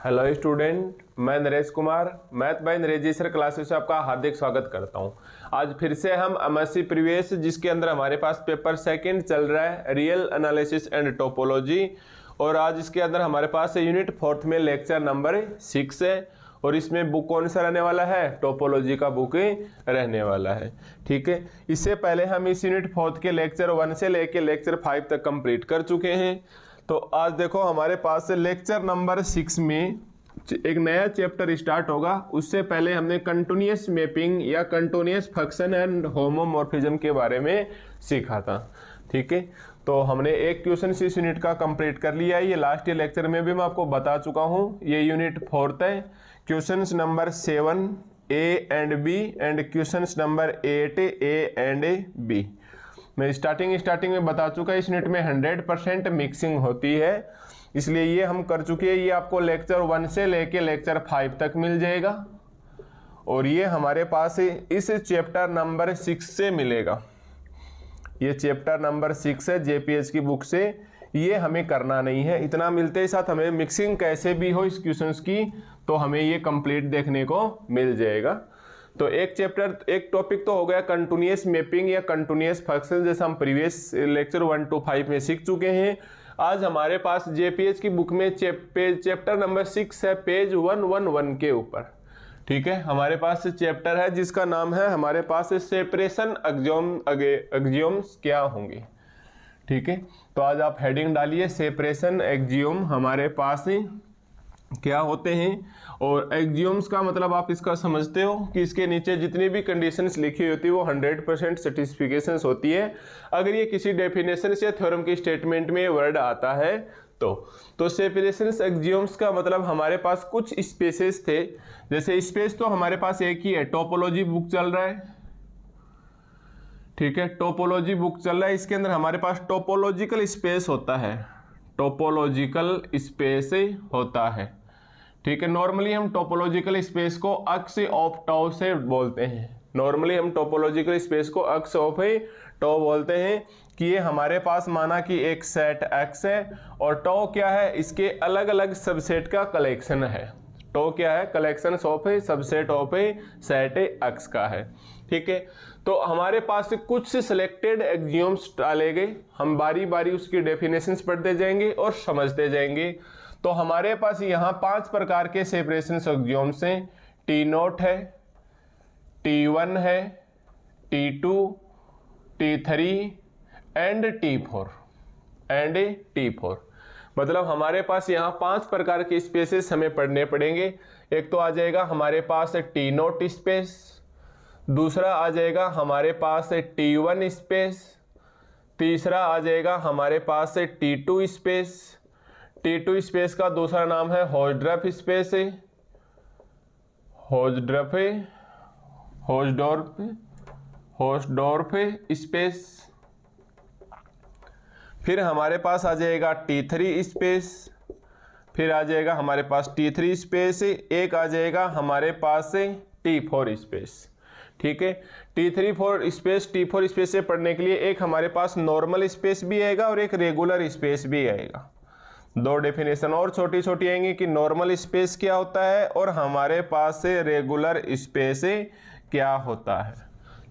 Hello student, मैं Naresh Kumar math bye Naresh sir classes से आपका हार्दिक स्वागत करता हूं। आज फिर से हम एमएससी प्रीवियस जिसके अंदर हमारे पास पेपर सेकंड चल रहा है रियल एनालिसिस एंड टोपोलॉजी, और आज इसके अंदर हमारे पास यूनिट 4 में लेक्चर नंबर 6 है और इसमें बुक कौन सा रहने वाला है? टोपोलॉजी का बुक रहने वाला है। ठीक है, इससे पहले हम इस यूनिट 4 के लेक्चर 1 से लेके लेक्चर 5 तक कंप्लीट कर चुके हैं। तो आज देखो हमारे पास लेक्चर नंबर 6 में एक नया चैप्टर स्टार्ट होगा। उससे पहले हमने कंटिन्यूअस मैपिंग या कंटिन्यूअस फंक्शन एंड होमोमॉर्फिज्म के बारे में सीखा था। ठीक है, तो हमने एक क्वेश्चन इस यूनिट का कंप्लीट कर लिया है। ये लास्ट लेक्चर में भी मैं आपको बता चुका हूँ। ये यूनिट 4 है। Question number 7 A and B and question number 8 A and B मैं स्टार्टिंग में बता चुका। इस यूनिट में 100% मिक्सिंग होती है, इसलिए ये हम कर चुके हैं। ये आपको लेक्चर 1 से लेके लेक्चर 5 तक मिल जाएगा और ये हमारे पास इस चैप्टर नंबर 6 से मिलेगा। ये चैप्टर नंबर 6 है जेपीएच की बुक से। ये हमें करना नहीं है, इतना मिलते ही साथ हमें मिक्सिंग कैसे भी हो इस क्वेश्चंस की तो हमें ये कंप्लीट देखने को मिल जाएगा। तो एक टॉपिक तो हो गया कंटिन्यूअस मैपिंग या कंटिन्यूअस फंक्शन, जैसा हम प्रीवियस लेक्चर 1 to 5 में सीख चुके हैं। आज हमारे पास जेपीएच की बुक में चैप्टर नंबर 6 है, पेज 111 के ऊपर। ठीक है, हमारे पास चैप्टर है जिसका नाम है हमारे पास सेपरेशन एक्सियोम्स क्या होंगे। ठीक है, तो आज आप हेडिंग डालिए सेपरेशन एक्सियोम हमारे पास क्या होते हैं। और एक्सियोम्स का मतलब आप इसका समझते हो कि इसके नीचे जितनी भी कंडीशंस लिखी होती है वो 100% सेटिस्फिकेशंस होती है। अगर ये किसी डेफिनेशन या थ्योरम की स्टेटमेंट में वर्ड आता है तो सेपरेशन एक्सियोम्स का मतलब हमारे पास कुछ स्पेसेस थे। जैसे स्पेस तो हमारे पास एक ही है, टोपोलॉजी बुक चल रहा है। ठीक है, टोपोलॉजी बुक चल रहा है, इसके अंदर हमारे पास टोपोलॉजिकल स्पेस होता है। टोपोलॉजिकल स्पेस होता है। ठीक है, नॉर्मली हम टोपोलॉजिकल स्पेस को अक्स ऑफ टॉ से बोलते हैं। नॉर्मली हम टोपोलॉजिकल स्पेस को अक्स ऑफ टॉ बोलते हैं कि ये हमारे पास माना कि एक सेट एक्स है और टॉ क्या है? इसके अलग अलग सबसेट का कलेक्शन है। टॉ क्या है? Collection of subset of set x का है। ठीक है, तो हमारे पास कुछ सिलेक्टेड एक्सियोम्स डाले गए, हम बारी बारी उसकी डेफिनेशंस पढ़ते जाएंगे और समझते जाएंगे। तो हमारे पास यहाँ 5 प्रकार के सेपरेशन एक्सियोम्स हैं। T0 है, T1 है, T2, T3 एंड T4 मतलब हमारे पास यहाँ 5 प्रकार के स्पेसेस हमें पढ़ने पड़ेंगे। एक तो आ जाएगा हमारे पास T0 स्पेस, दूसरा आ जाएगा हमारे पास T1 स्पेस, तीसरा आ जाएगा हमारे पास T2 स्पेस। T2 स्पेस का दूसरा नाम है होज़ड्रफ स्पेस, होज़डोर्फ स्पेस। फिर हमारे पास आ जाएगा T3 स्पेस, फिर आ जाएगा हमारे पास T3 स्पेस, एक आ जाएगा हमारे पास T4 स्पेस। ठीक है, T4 स्पेस से पढ़ने के लिए एक हमारे पास नॉर्मल स्पेस भी आएगा और एक रेगुलर स्पेस भी आएगा। दो डेफिनेशन और छोटी छोटी आएंगी कि नॉर्मल स्पेस क्या होता है और हमारे पास से रेगुलर स्पेस क्या होता है।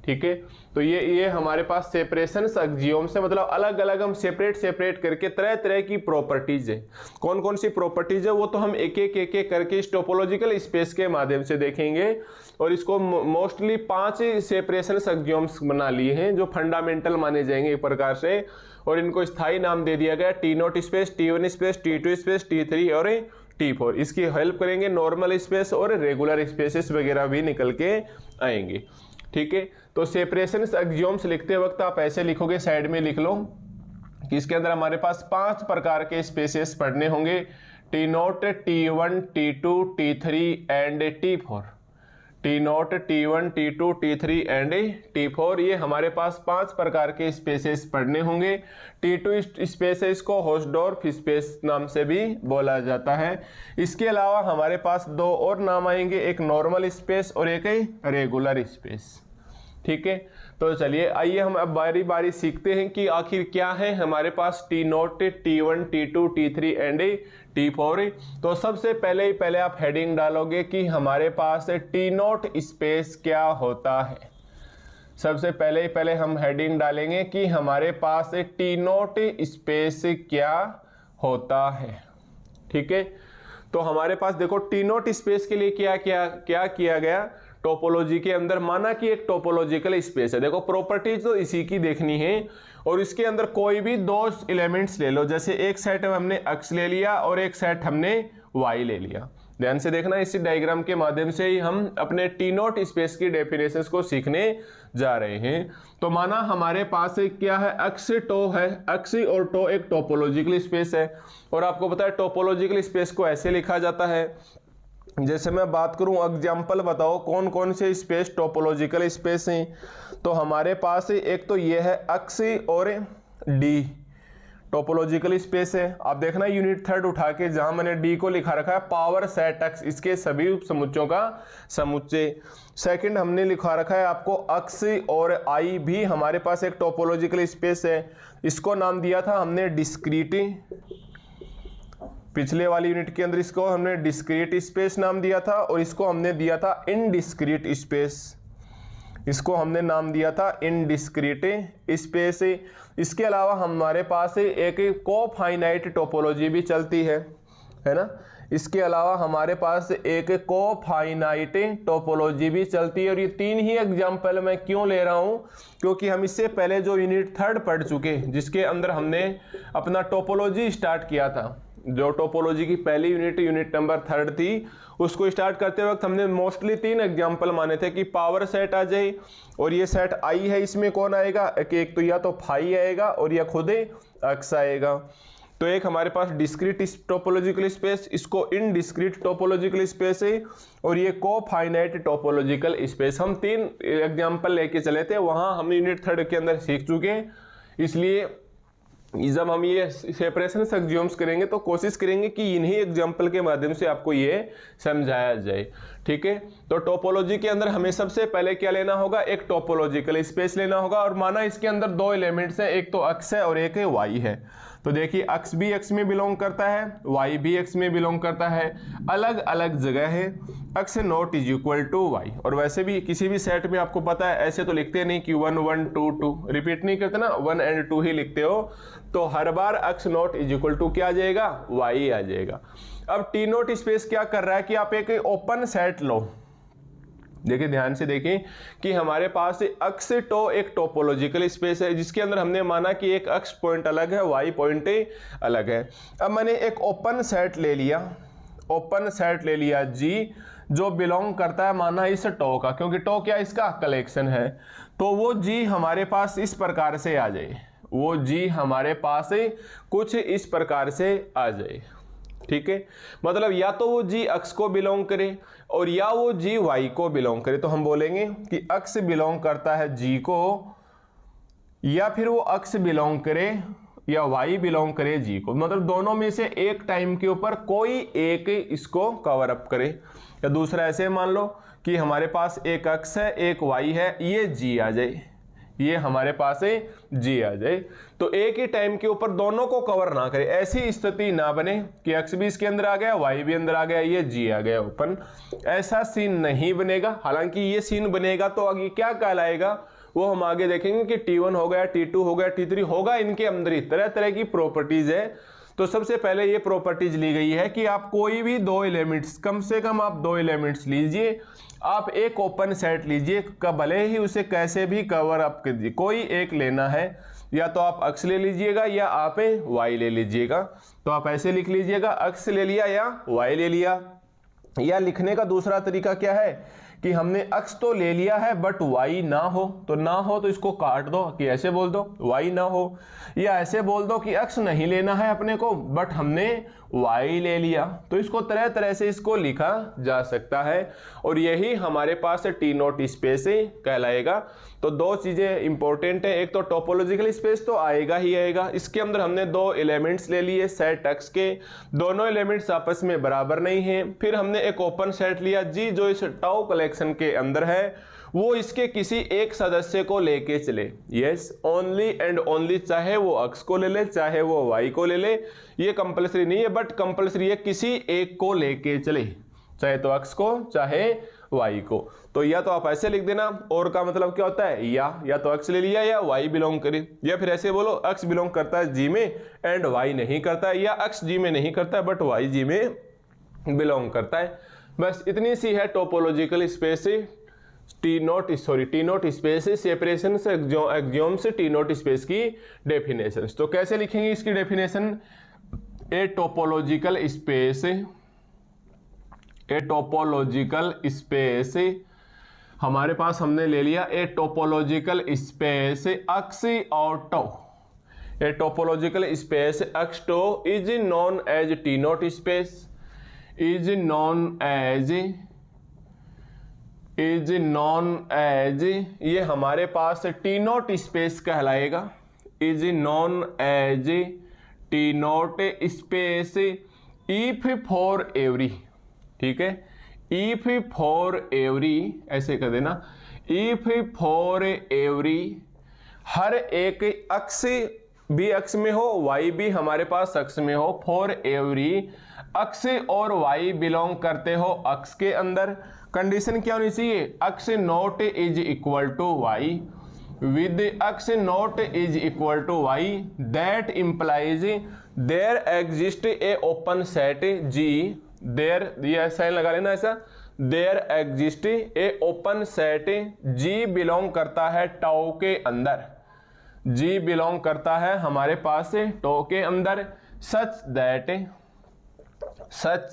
ठीक है, तो ये हमारे पास सेपरेशन एक्सियोम से मतलब अलग अलग हम सेपरेट करके तरह तरह की प्रॉपर्टीज है। कौन कौन सी प्रॉपर्टीज है वो तो हम एक एक करके इस टोपोलॉजिकल स्पेस के माध्यम से देखेंगे। और इसको मोस्टली 5 सेपरेशन एक्सियोम्स बना लिए हैं जो फंडामेंटल माने जाएंगे एक प्रकार से, और इनको स्थायी नाम दे दिया गया T0 space, T1 space, T2 space, T3 और T4। इसकी हेल्प करेंगे नॉर्मल स्पेस और रेगुलर स्पेसेस वगैरह भी निकल के आएंगे। ठीक है, तो सेपरेशन एक्सियोम्स लिखते वक्त आप ऐसे लिखोगे, साइड में लिख लो कि इसके अंदर हमारे पास 5 प्रकार के स्पेसेस पढ़ने होंगे। T0, T1, T2, T3 and T4। T0, T1, T2, T3 and T4 ये हमारे पास 5 प्रकार के स्पेसेस पढ़ने होंगे। T2 स्पेसेस को होज़डोर्फ स्पेस नाम से भी बोला जाता है। इसके अलावा हमारे पास 2 और नाम आएंगे, एक नॉर्मल स्पेस और एक रेगुलर स्पेस। ठीक है, तो चलिए आइए हम अब बारी बारी सीखते हैं कि आखिर क्या है हमारे पास T0, T1, T2, T3 and T4। तो सबसे पहले आप हेडिंग डालोगे कि हमारे पास T0 स्पेस क्या होता है। सबसे पहले हम हेडिंग डालेंगे कि हमारे पास T0 स्पेस क्या होता है। ठीक है, तो हमारे पास देखो T0 स्पेस के लिए क्या किया गया टोपोलॉजी के अंदर, माना कि एक टोपोलॉजिकल स्पेस है। देखो प्रॉपर्टीज तो इसी की देखनी है और इसके अंदर कोई भी दो एलिमेंट्स ले लो, जैसे एक सेट हमने x ले लिया और एक सेट हमने y ले लिया। ध्यान से देखना, इसी डायग्राम के माध्यम से ही हम अपने T0 स्पेस की डेफिनेशंस को सीखने जा रहे हैं। तो माना हमारे पास क्या है, x टो है, x और टो एक टोपोलॉजिकल स्पेस है। और आपको पता है टोपोलॉजिकल स्पेस को ऐसे लिखा जाता है, जैसे मैं बात करूं एग्जाम्पल बताओ कौन कौन से स्पेस टोपोलॉजिकल स्पेस हैं। तो हमारे पास एक तो ये है x और d टोपोलॉजिकल स्पेस है। आप देखना यूनिट थर्ड उठा के जहां मैंने डी को लिखा रखा है पावर सेट x, इसके सभी समुच्चों का समुच्चय। सेकंड हमने लिखा रखा है आपको x और i भी हमारे पास एक टोपोलॉजिकल स्पेस है। इसको नाम दिया था हमने डिस्क्रीट, पिछले वाली यूनिट के अंदर इसको हमने डिस्क्रीट स्पेस नाम दिया था और इसको हमने दिया था इनडिस्क्रीट स्पेस, इसको हमने नाम दिया था इनडिस्क्रीट स्पेस। इसके अलावा हमारे पास एक कोफाइनाइट टोपोलॉजी भी चलती है ना। इसके अलावा हमारे पास एक कोफाइनाइट टोपोलॉजी भी चलती है। और ये तीन ही एग्जाम्पल मैं क्यों ले रहा हूँ, क्योंकि हम इससे पहले जो यूनिट थर्ड पढ़ चुके जिसके अंदर हमने अपना टोपोलॉजी स्टार्ट किया था, जो टोपोलॉजी की पहली यूनिट नंबर थर्ड थी, उसको स्टार्ट करते वक्त हमने मोस्टली तीन एग्जाम्पल माने थे कि पावर सेट आ जाए और ये सेट आई है, इसमें कौन आएगा कि एक तो या तो फाई आएगा और या खुद एक्स आएगा। तो एक हमारे पास डिस्क्रीट टोपोलॉजिकल स्पेस, इसको इनडिस्क्रीट टोपोलॉजिकल स्पेस है, और ये कोफाइनाइट टोपोलॉजिकल स्पेस। हम तीन एग्जाम्पल लेके चले थे, वहां हम यूनिट थर्ड के अंदर सीख चुके हैं। इसलिए जब हम ये सेपरेशन एक्सियोम्स करेंगे तो कोशिश करेंगे कि इन्हीं एग्जाम्पल के माध्यम से आपको ये समझाया जाए। ठीक है, तो टोपोलॉजी के अंदर हमें सबसे पहले क्या लेना होगा, एक टोपोलॉजिकल स्पेस लेना होगा। और माना इसके अंदर दो एलिमेंट्स हैं, एक तो x है और एक है y है। तो देखिए x भी x में बिलोंग करता है, y भी x में बिलोंग करता है, अलग अलग जगह है, x not is equal to y। और वैसे भी किसी भी सेट में आपको पता है ऐसे तो लिखते नहीं कि 1 1 2 2, रिपीट नहीं करते ना, 1 एंड 2 ही लिखते हो। तो हर बार x not is equal to क्या आ जाएगा, y आ जाएगा। अब T0 स्पेस क्या कर रहा है कि आप एक ओपन सेट लो। देखिए ध्यान से देखिए कि हमारे पास x टो एक टोपोलॉजिकल स्पेस है जिसके अंदर हमने माना कि एक x पॉइंट अलग है, y पॉइंट अलग है। अब मैंने एक ओपन सेट ले लिया, ओपन सेट ले लिया G, जो बिलोंग करता है माना इस टो का, क्योंकि टो क्या इसका कलेक्शन है। तो वो G हमारे पास इस प्रकार से आ जाए, वो G हमारे पास कुछ इस प्रकार से आ जाए। ठीक है, मतलब या तो वो G x को बिलोंग करे और या वो G y को बिलोंग करे। तो हम बोलेंगे कि x बिलोंग करता है G को, या फिर वो x बिलोंग करे या y बिलोंग करे G को। मतलब दोनों में से एक टाइम के ऊपर कोई एक इसको कवर अप करे। या दूसरा ऐसे मान लो कि हमारे पास एक x है एक y है, ये G आ जाए, ये हमारे पास G आ जाए। तो एक ही टाइम के ऊपर दोनों को कवर ना करे, ऐसी स्थिति ना बने कि x भी इसके अंदर आ गया y भी अंदर आ गया, ये G आ गया ओपन। ऐसा सीन नहीं बनेगा। हालांकि ये सीन बनेगा तो आगे क्या कहलाएगा वो हम आगे देखेंगे कि T1 हो गया, T2 हो गया, T3 होगा, इनके अंदर ही तरह तरह की प्रॉपर्टीज है। तो सबसे पहले ये प्रॉपर्टीज ली गई है कि आप कोई भी दो एलिमेंट्स, कम से कम आप दो एलिमेंट्स लीजिए, आप एक ओपन सेट लीजिए, भले ही उसे कैसे भी कवर अप कीजिए, कोई एक लेना है, या तो आप x ले लीजिएगा या आप y ले लीजिएगा। तो आप ऐसे लिख लीजिएगा, x ले लिया या y ले लिया। या लिखने का दूसरा तरीका क्या है कि हमने x तो ले लिया है बट y ना हो, तो ना हो तो इसको काट दो कि ऐसे बोल दो y ना हो, या ऐसे बोल दो कि x नहीं लेना है अपने को बट हमने y ले लिया। तो इसको तरह तरह से इसको लिखा जा सकता है और यही हमारे पास T0 स्पेस कहलाएगा। तो दो चीजें इंपॉर्टेंट है, एक तो टोपोलॉजिकल स्पेस तो आएगा ही आएगा, इसके अंदर हमने दो एलिमेंट्स ले लिए सेट x के, दोनों एलिमेंट्स आपस में बराबर नहीं हैं। फिर हमने एक ओपन सेट लिया G जो इस टाउ कलेक्शन के अंदर है, वो इसके किसी एक सदस्य को लेके चले। यस, ओनली एंड ओनली, चाहे वो x को ले ले चाहे वो y को ले ले, ये कंपल्सरी नहीं है, बट कंपल्सरी है किसी एक को लेके चले, चाहे तो x को चाहे y को। तो या तो आप ऐसे लिख देना, और का मतलब क्या होता है, या तो x ले लिया या y बिलोंग करे, या फिर ऐसे बोलो x बिलोंग करता है g में एंड y नहीं करता है, या x g में नहीं करता है बट y g में बिलोंग करता है। बस इतनी सी है topological space T not space separation से एक्सियोम से टी नॉट स्पेस की डेफिनेशन। तो कैसे लिखेंगे इसकी डेफिनेशन, ए टोपोलॉजिकल स्पेस हमारे पास हमने ले लिया ए टोपोलॉजिकल स्पेस अक्स और tau. A topological space X tau is known as T not space, is known as ये हमारे पास टी नॉट स्पेस कहलाएगा, is known as T not space if for every, ठीक है, इफ फॉर एवरी ऐसे कर देना, इफ फॉर एवरी, हर एक अक्स भी अक्स में हो y भी हमारे पास अक्स में हो, फॉर एवरी अक्स और y बिलोंग करते हो अक्स के अंदर। कंडीशन क्या होनी चाहिए, x not is equal to y with X not is equal to y, that implies there exist a open set G, there, ये साइन लगा लेना ऐसा, there exist a open set G belong करता है tau के अंदर, G belong करता है हमारे पास टो के अंदर, सच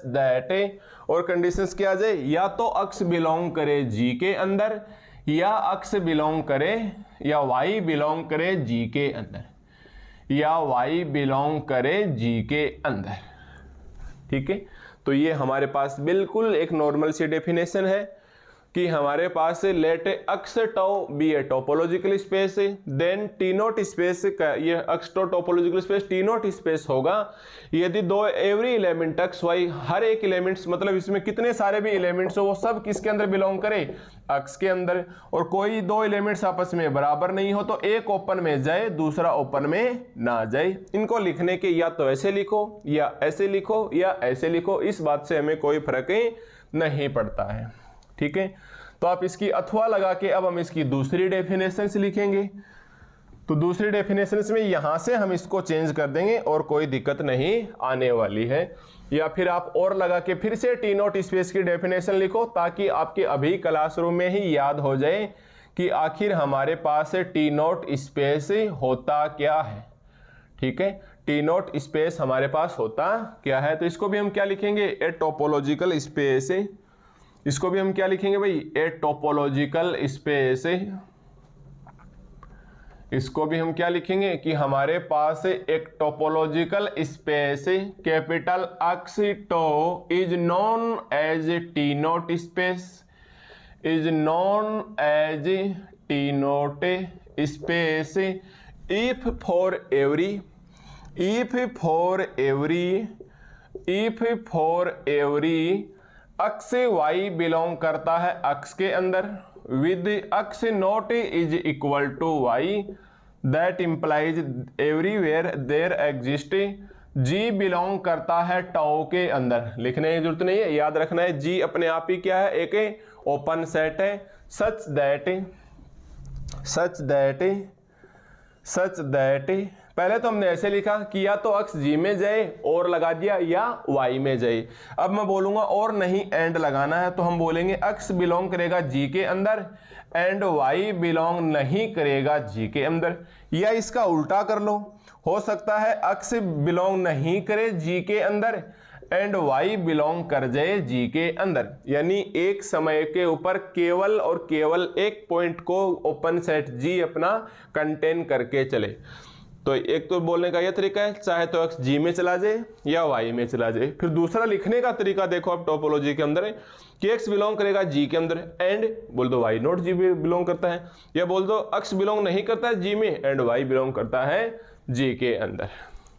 दैट और कंडीशंस क्या आ जाए, या तो अक्स बिलोंग करे G के अंदर, या अक्स बिलोंग करे, या y बिलोंग करे G के अंदर, या y बिलोंग करे G के अंदर, ठीक है। तो ये हमारे पास बिल्कुल एक नॉर्मल सी डेफिनेशन है कि हमारे पास let x tau be a topological space, then T not space का ये x tau topological space T not space होगा यदि दो एवरी एलिमेंट एक्स वाई, हर एक एलिमेंट्स मतलब इसमें कितने सारे भी एलिमेंट्स हो वो सब किसके अंदर बिलोंग करे, अक्स के अंदर, और कोई दो एलिमेंट्स आपस में बराबर नहीं हो तो एक ओपन में जाए दूसरा ओपन में ना जाए। इनको लिखने के या तो ऐसे लिखो या ऐसे लिखो या ऐसे लिखो, इस बात से हमें कोई फर्क नहीं पड़ता है, ठीक है। तो आप इसकी अथवा लगा के अब हम इसकी दूसरी डेफिनेशन से लिखेंगे। तो दूसरी डेफिनेशन में यहां से हम इसको चेंज कर देंगे और कोई दिक्कत नहीं आने वाली है, या फिर आप और लगा के फिर से टी नॉट स्पेस की डेफिनेशन लिखो ताकि आपके अभी क्लासरूम में ही याद हो जाए कि आखिर हमारे पास टी नॉट स्पेस होता क्या है, ठीक है। टी नॉट स्पेस हमारे पास होता क्या है, तो इसको भी हम क्या लिखेंगे, ए टोपोलॉजिकल स्पेस, इसको भी हम क्या लिखेंगे भाई, ए टोपोलॉजिकल स्पेस, इसको भी हम क्या लिखेंगे कि हमारे पास एक topological space capital X tau is known as T not space, is known as T not space if for every, if for every X y belong करता है अक्स के अंदर, with X not is equal to y, that implies everywhere there exist G belong करता है tau के अंदर। लिखने की जरूरत नहीं है, याद रखना है G अपने आप ही क्या है, एक ओपन सेट है, सच दैट पहले तो हमने ऐसे लिखा कि या तो अक्स G में जाए और लगा दिया या y में जाए। अब मैं बोलूंगा और नहीं एंड लगाना है तो हम बोलेंगे अक्स बिलोंग करेगा G के अंदर एंड y बिलोंग नहीं करेगा G के अंदर, या इसका उल्टा कर लो, हो सकता है अक्स बिलोंग नहीं करे G के अंदर एंड y बिलोंग कर जाए G के अंदर, यानी एक समय के ऊपर केवल और केवल एक पॉइंट को ओपन सेट G अपना कंटेन करके चले। तो एक तो बोलने का यह तरीका है, चाहे तो x G में चला जाए या y में चला जाए। फिर दूसरा लिखने का तरीका देखो आप टोपोलॉजी के अंदर कि x बिलोंग करेगा G के अंदर एंड बोल दो y नॉट G में बिलोंग करता है, या बोल दो x बिलोंग नहीं करता है G में एंड y बिलोंग करता है G के अंदर,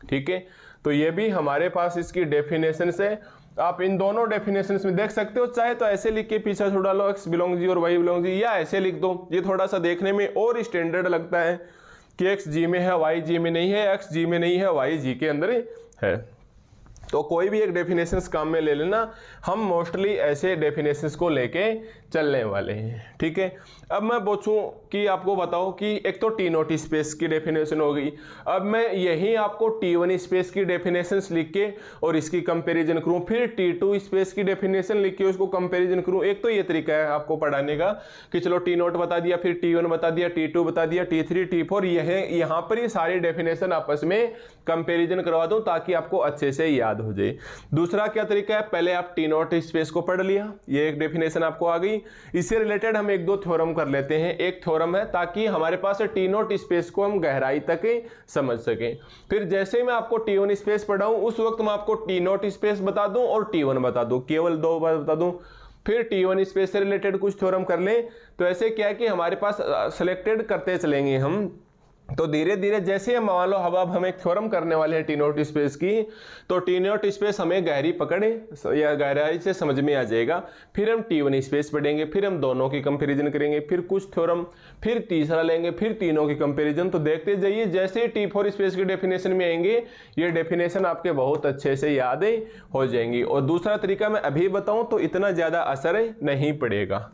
ठीक है। तो ये भी हमारे पास इसकी डेफिनेशन से आप इन दोनों डेफिनेशंस में देख सकते हो, चाहे तो ऐसे लिख के पीछे छोड़ा लो x बिलोंग जी और y बिलोंग जी, या ऐसे लिख दो। ये थोड़ा सा देखने में और स्टैंडर्ड लगता है कि x g में है y g में नहीं है, x g में नहीं है y g के अंदर है। तो कोई भी एक डेफिनेशंस काम में ले लेना, हम मोस्टली ऐसे डेफिनेशंस को लेके चलने वाले हैं, ठीक है। अब मैं पूछूं कि आपको बताओ कि एक तो टी नॉट स्पेस की डेफिनेशन हो गई, अब मैं यही आपको T1 स्पेस की डेफिनेशंस लिख के और इसकी कंपैरिजन करूं, फिर T2 स्पेस की डेफिनेशन लिख के उसको कंपैरिजन करूं। एक तो ये तरीका है आपको पढ़ाने का कि चलो टी नॉट बता दिया, फिर T1 बता दिया, T2 बता दिया, T3 T4, यहाँ पर ही सारी डेफिनेशन आपस में कंपैरिजन करवा दूं ताकि आपको अच्छे से याद हो जाए। दूसरा क्या तरीका है, पहले आप टी नॉट स्पेस को पढ़ लिया, ये एक डेफिनेशन आपको आ गई, इससे रिलेटेड हम एक दो थ्योरम कर लेते हैं। एक थ्योरम है ताकि हमारे पास टी नॉट स्पेस को हम गहराई तक समझ सकें। फिर जैसे ही मैं आपको T1 स्पेस पढ़ाऊं उस वक्त मैं आपको टी नॉट स्पेस बता दूं और T1 बता दूं, केवल 2 बार बता दूं, फिर T1 स्पेस से रिलेटेड कुछ थ्योरम कर लें। तो ऐसे क्या है कि हमारे पास सिलेक्टेड करते चलेंगे हम, तो धीरे धीरे जैसे हम मान लो अब हम एक थ्योरम करने वाले हैं टी नॉट स्पेस की, तो टी नॉट स्पेस हमें गहरी पकड़े या गहराई से समझ में आ जाएगा। फिर हम T1 स्पेस पढ़ेंगे, फिर हम दोनों की कंपैरिजन करेंगे, फिर कुछ थ्योरम, फिर तीसरा लेंगे, फिर तीनों की कंपैरिजन। तो देखते जाइए जैसे T4 स्पेस की डेफिनेशन में आएंगे ये डेफिनेशन आपके बहुत अच्छे से याद हो जाएंगी। और दूसरा तरीका मैं अभी बताऊं तो इतना ज़्यादा असर नहीं पड़ेगा,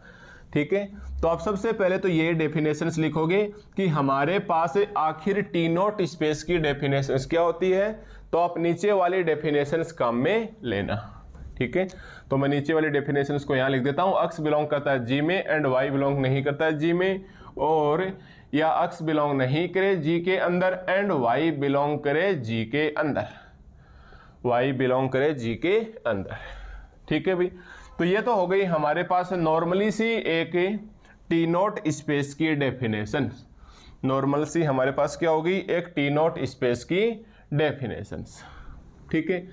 ठीक है। तो आप सबसे पहले तो ये डेफिनेशंस लिखोगे कि हमारे पास आखिर टी नॉट स्पेस की डेफिनेशंस क्या होती है, तो आप नीचे वाली डेफिनेशंस काम में लेना, ठीक है। तो मैं नीचे वाली डेफिनेशंस को यहाँ लिख देता हूँ। x बिलोंग करता है g में एंड y बिलोंग नहीं करता है g में, और या x बिलोंग नहीं करे g के अंदर एंड y बिलोंग करे g के अंदर, y बिलोंग करे g के अंदर, ठीक है भाई। तो ये तो हो गई हमारे पास नॉर्मली सी एक टी नॉट स्पेस की डेफिनेशन, नॉर्मल सी हमारे पास क्या होगी, एक टी नॉट स्पेस की डेफिनेशंस, ठीक है।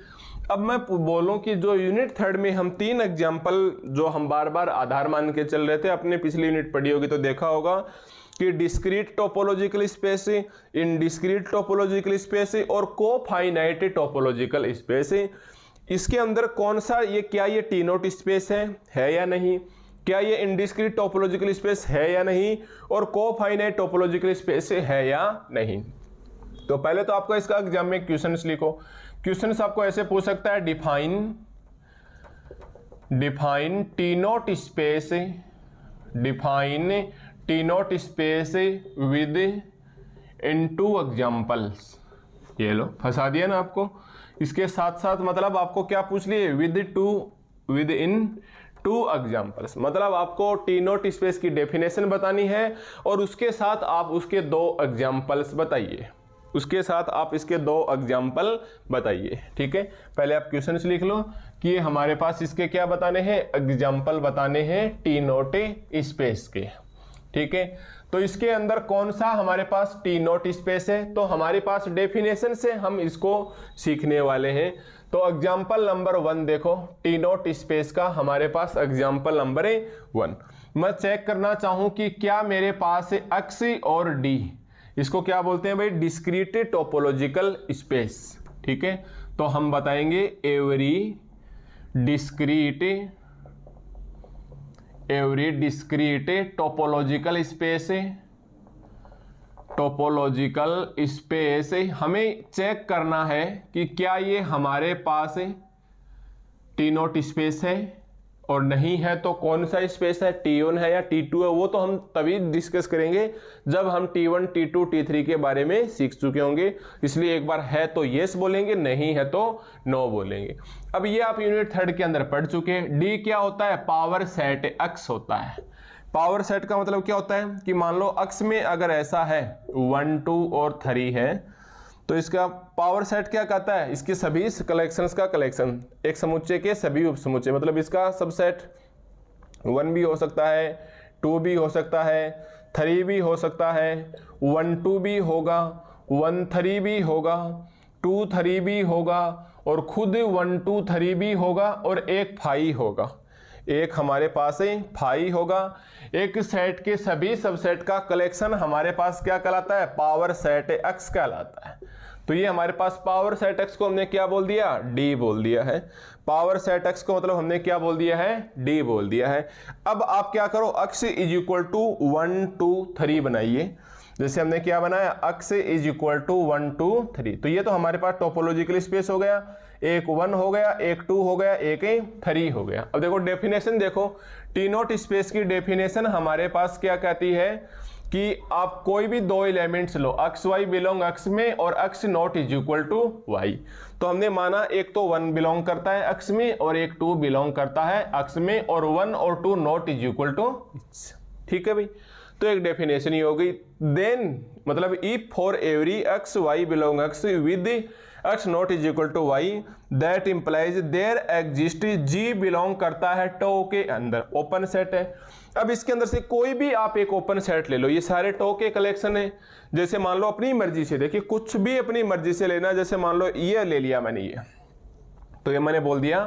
अब मैं बोलूं कि जो यूनिट थर्ड में हम 3 एग्जाम्पल जो हम बार बार आधार मान के चल रहे थे, अपने पिछली यूनिट पढ़ी होगी तो देखा होगा कि discrete topological space, indiscrete topological space और कोफाइनाइट टोपोलॉजिकल स्पेस, इसके अंदर कौन सा ये, क्या ये टी नॉट स्पेस है या नहीं, क्या ये इनडिस्क्रीट टोपोलॉजिकल स्पेस है या नहीं, और कोफाइनाइट टोपोलॉजिकल स्पेस है या नहीं। तो पहले तो आपको इसका एग्जाम में क्वेश्चंस लिखो। क्वेश्चंस आपको ऐसे पूछ सकता है, define T not space, define T not space with in 2 examples. ये लो फंसा दिया ना आपको। इसके साथ साथ मतलब आपको क्या पूछ लिए, विद इन 2 एग्जाम्पल्स, मतलब आपको टी नॉट स्पेस की डेफिनेशन बतानी है और उसके साथ आप उसके 2 एग्जाम्पल्स बताइए, उसके साथ आप इसके 2 एग्जाम्पल बताइए, ठीक है। पहले आप क्वेश्चंस लिख लो कि ये हमारे पास इसके क्या बताने हैं, एग्जाम्पल बताने हैं टी नॉट स्पेस के, ठीक है। तो इसके अंदर कौन सा हमारे पास टी नॉट स्पेस है, तो हमारे पास डेफिनेशन से हम इसको सीखने वाले हैं। तो एग्जाम्पल नंबर 1 देखो, टी नॉट स्पेस का हमारे पास एग्जाम्पल नंबर 1। मैं चेक करना चाहूं कि क्या मेरे पास x और d, इसको क्या बोलते हैं भाई, डिस्क्रीट टोपोलॉजिकल स्पेस, ठीक है। तो हम बताएंगे every discrete topological space, topological space हमें चेक करना है कि क्या ये हमारे पास टी नॉट स्पेस है, और नहीं है तो कौन सा स्पेस है, T1 है या T2 है, वो तो हम तभी डिस्कस करेंगे जब हम T1, T2, T3 के बारे में सीख चुके होंगे। इसलिए एक बार है तो येस बोलेंगे, नहीं है तो नो बोलेंगे। अब ये आप यूनिट थर्ड के अंदर पढ़ चुके हैं। डी क्या होता है, पावर सेट x होता है। पावर सेट का मतलब क्या होता है कि मान लो x में अगर ऐसा है 1, 2 और 3 है, तो इसका पावर सेट क्या कहता है, इसके सभी कलेक्शंस का कलेक्शन, एक समुच्चय के सभी उपसमुच्चय, मतलब इसका सबसेट 1 भी हो सकता है, 2 भी हो सकता है, 3 भी हो सकता है, 1, 2 भी होगा, 1, 3 भी होगा, 2, 3 भी होगा, और खुद 1, 2, 3 भी होगा, और एक फाई होगा, एक हमारे पास फाई होगा। एक सेट के सभी सबसेट का कलेक्शन हमारे पास क्या कहलाता है, पावर सेट x कहलाता है। तो ये हमारे पास पावर सेट x को हमने क्या बोल दिया, d बोल दिया है। पावर सेट x को मतलब हमने क्या बोल दिया है, d बोल दिया है। अब आप क्या करो, x इज इक्वल टू 1 2 3 बनाइए। जैसे हमने क्या बनाया, x इज इक्वल टू 1 2 3, तो ये तो हमारे पास टोपोलॉजिकल स्पेस हो गया, एक 1 हो गया, एक 2 हो गया, एक 3 हो गया। अब देखो डेफिनेशन देखो, टी नोट स्पेस की डेफिनेशन हमारे पास क्या कहती है कि आप कोई भी दो एलिमेंट्स लो, x y बिलोंग x में और x not is equal to y। तो हमने माना एक तो 1 बिलोंग करता है x में और एक 2 बिलोंग करता है x में, और 1 और 2 नॉट इज इक्वल टू, ठीक है भाई। तो एक डेफिनेशन ही हो गई। देन मतलब if for every x y belong x with x not is equal to y, that implies there exist g belong करता है टो के अंदर, ओपन सेट है। अब इसके अंदर से कोई भी आप एक ओपन सेट ले लो, ये सारे टो के कलेक्शन है। जैसे मान लो अपनी मर्जी से, देखिए कुछ भी अपनी मर्जी से लेना, जैसे मान लो ये ले लिया मैंने, ये तो ये मैंने बोल दिया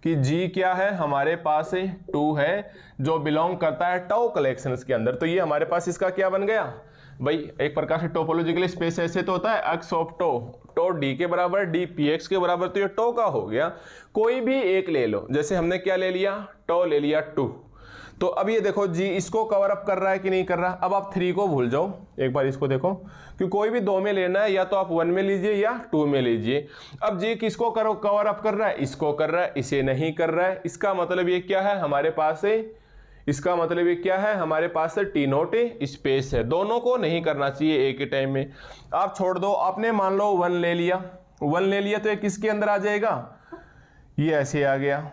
कि g क्या है हमारे पास 2 है जो बिलोंग करता है टो कलेक्शंस के अंदर। तो ये हमारे पास इसका क्या बन गया भाई, एक प्रकार से टोपोलॉजिकल स्पेस ऐसे तो होता है x of tau, tau d के बराबर, d px के बराबर, तो ये टो का हो गया। कोई भी एक ले लो, जैसे हमने क्या ले लिया, टो ले लिया 2। तो अब ये देखो जी इसको कवर अप कर रहा है कि नहीं कर रहा। अब आप 3 को भूल जाओ, एक बार इसको देखो कि कोई भी 2 में लेना है, या तो आप 1 में लीजिए या 2 में लीजिए। अब जी किसको करो कवर अप कर रहा है, इसको कर रहा है, इसे नहीं कर रहा है। इसका मतलब ये क्या है हमारे पास है, इसका मतलब ये क्या है हमारे पास टी नोट स्पेस है। दोनों को नहीं करना चाहिए एक ही टाइम में, आप छोड़ दो। आपने मान लो 1 ले लिया, 1 ले लिया तो ये किसके अंदर आ जाएगा, ये ऐसे आ गया,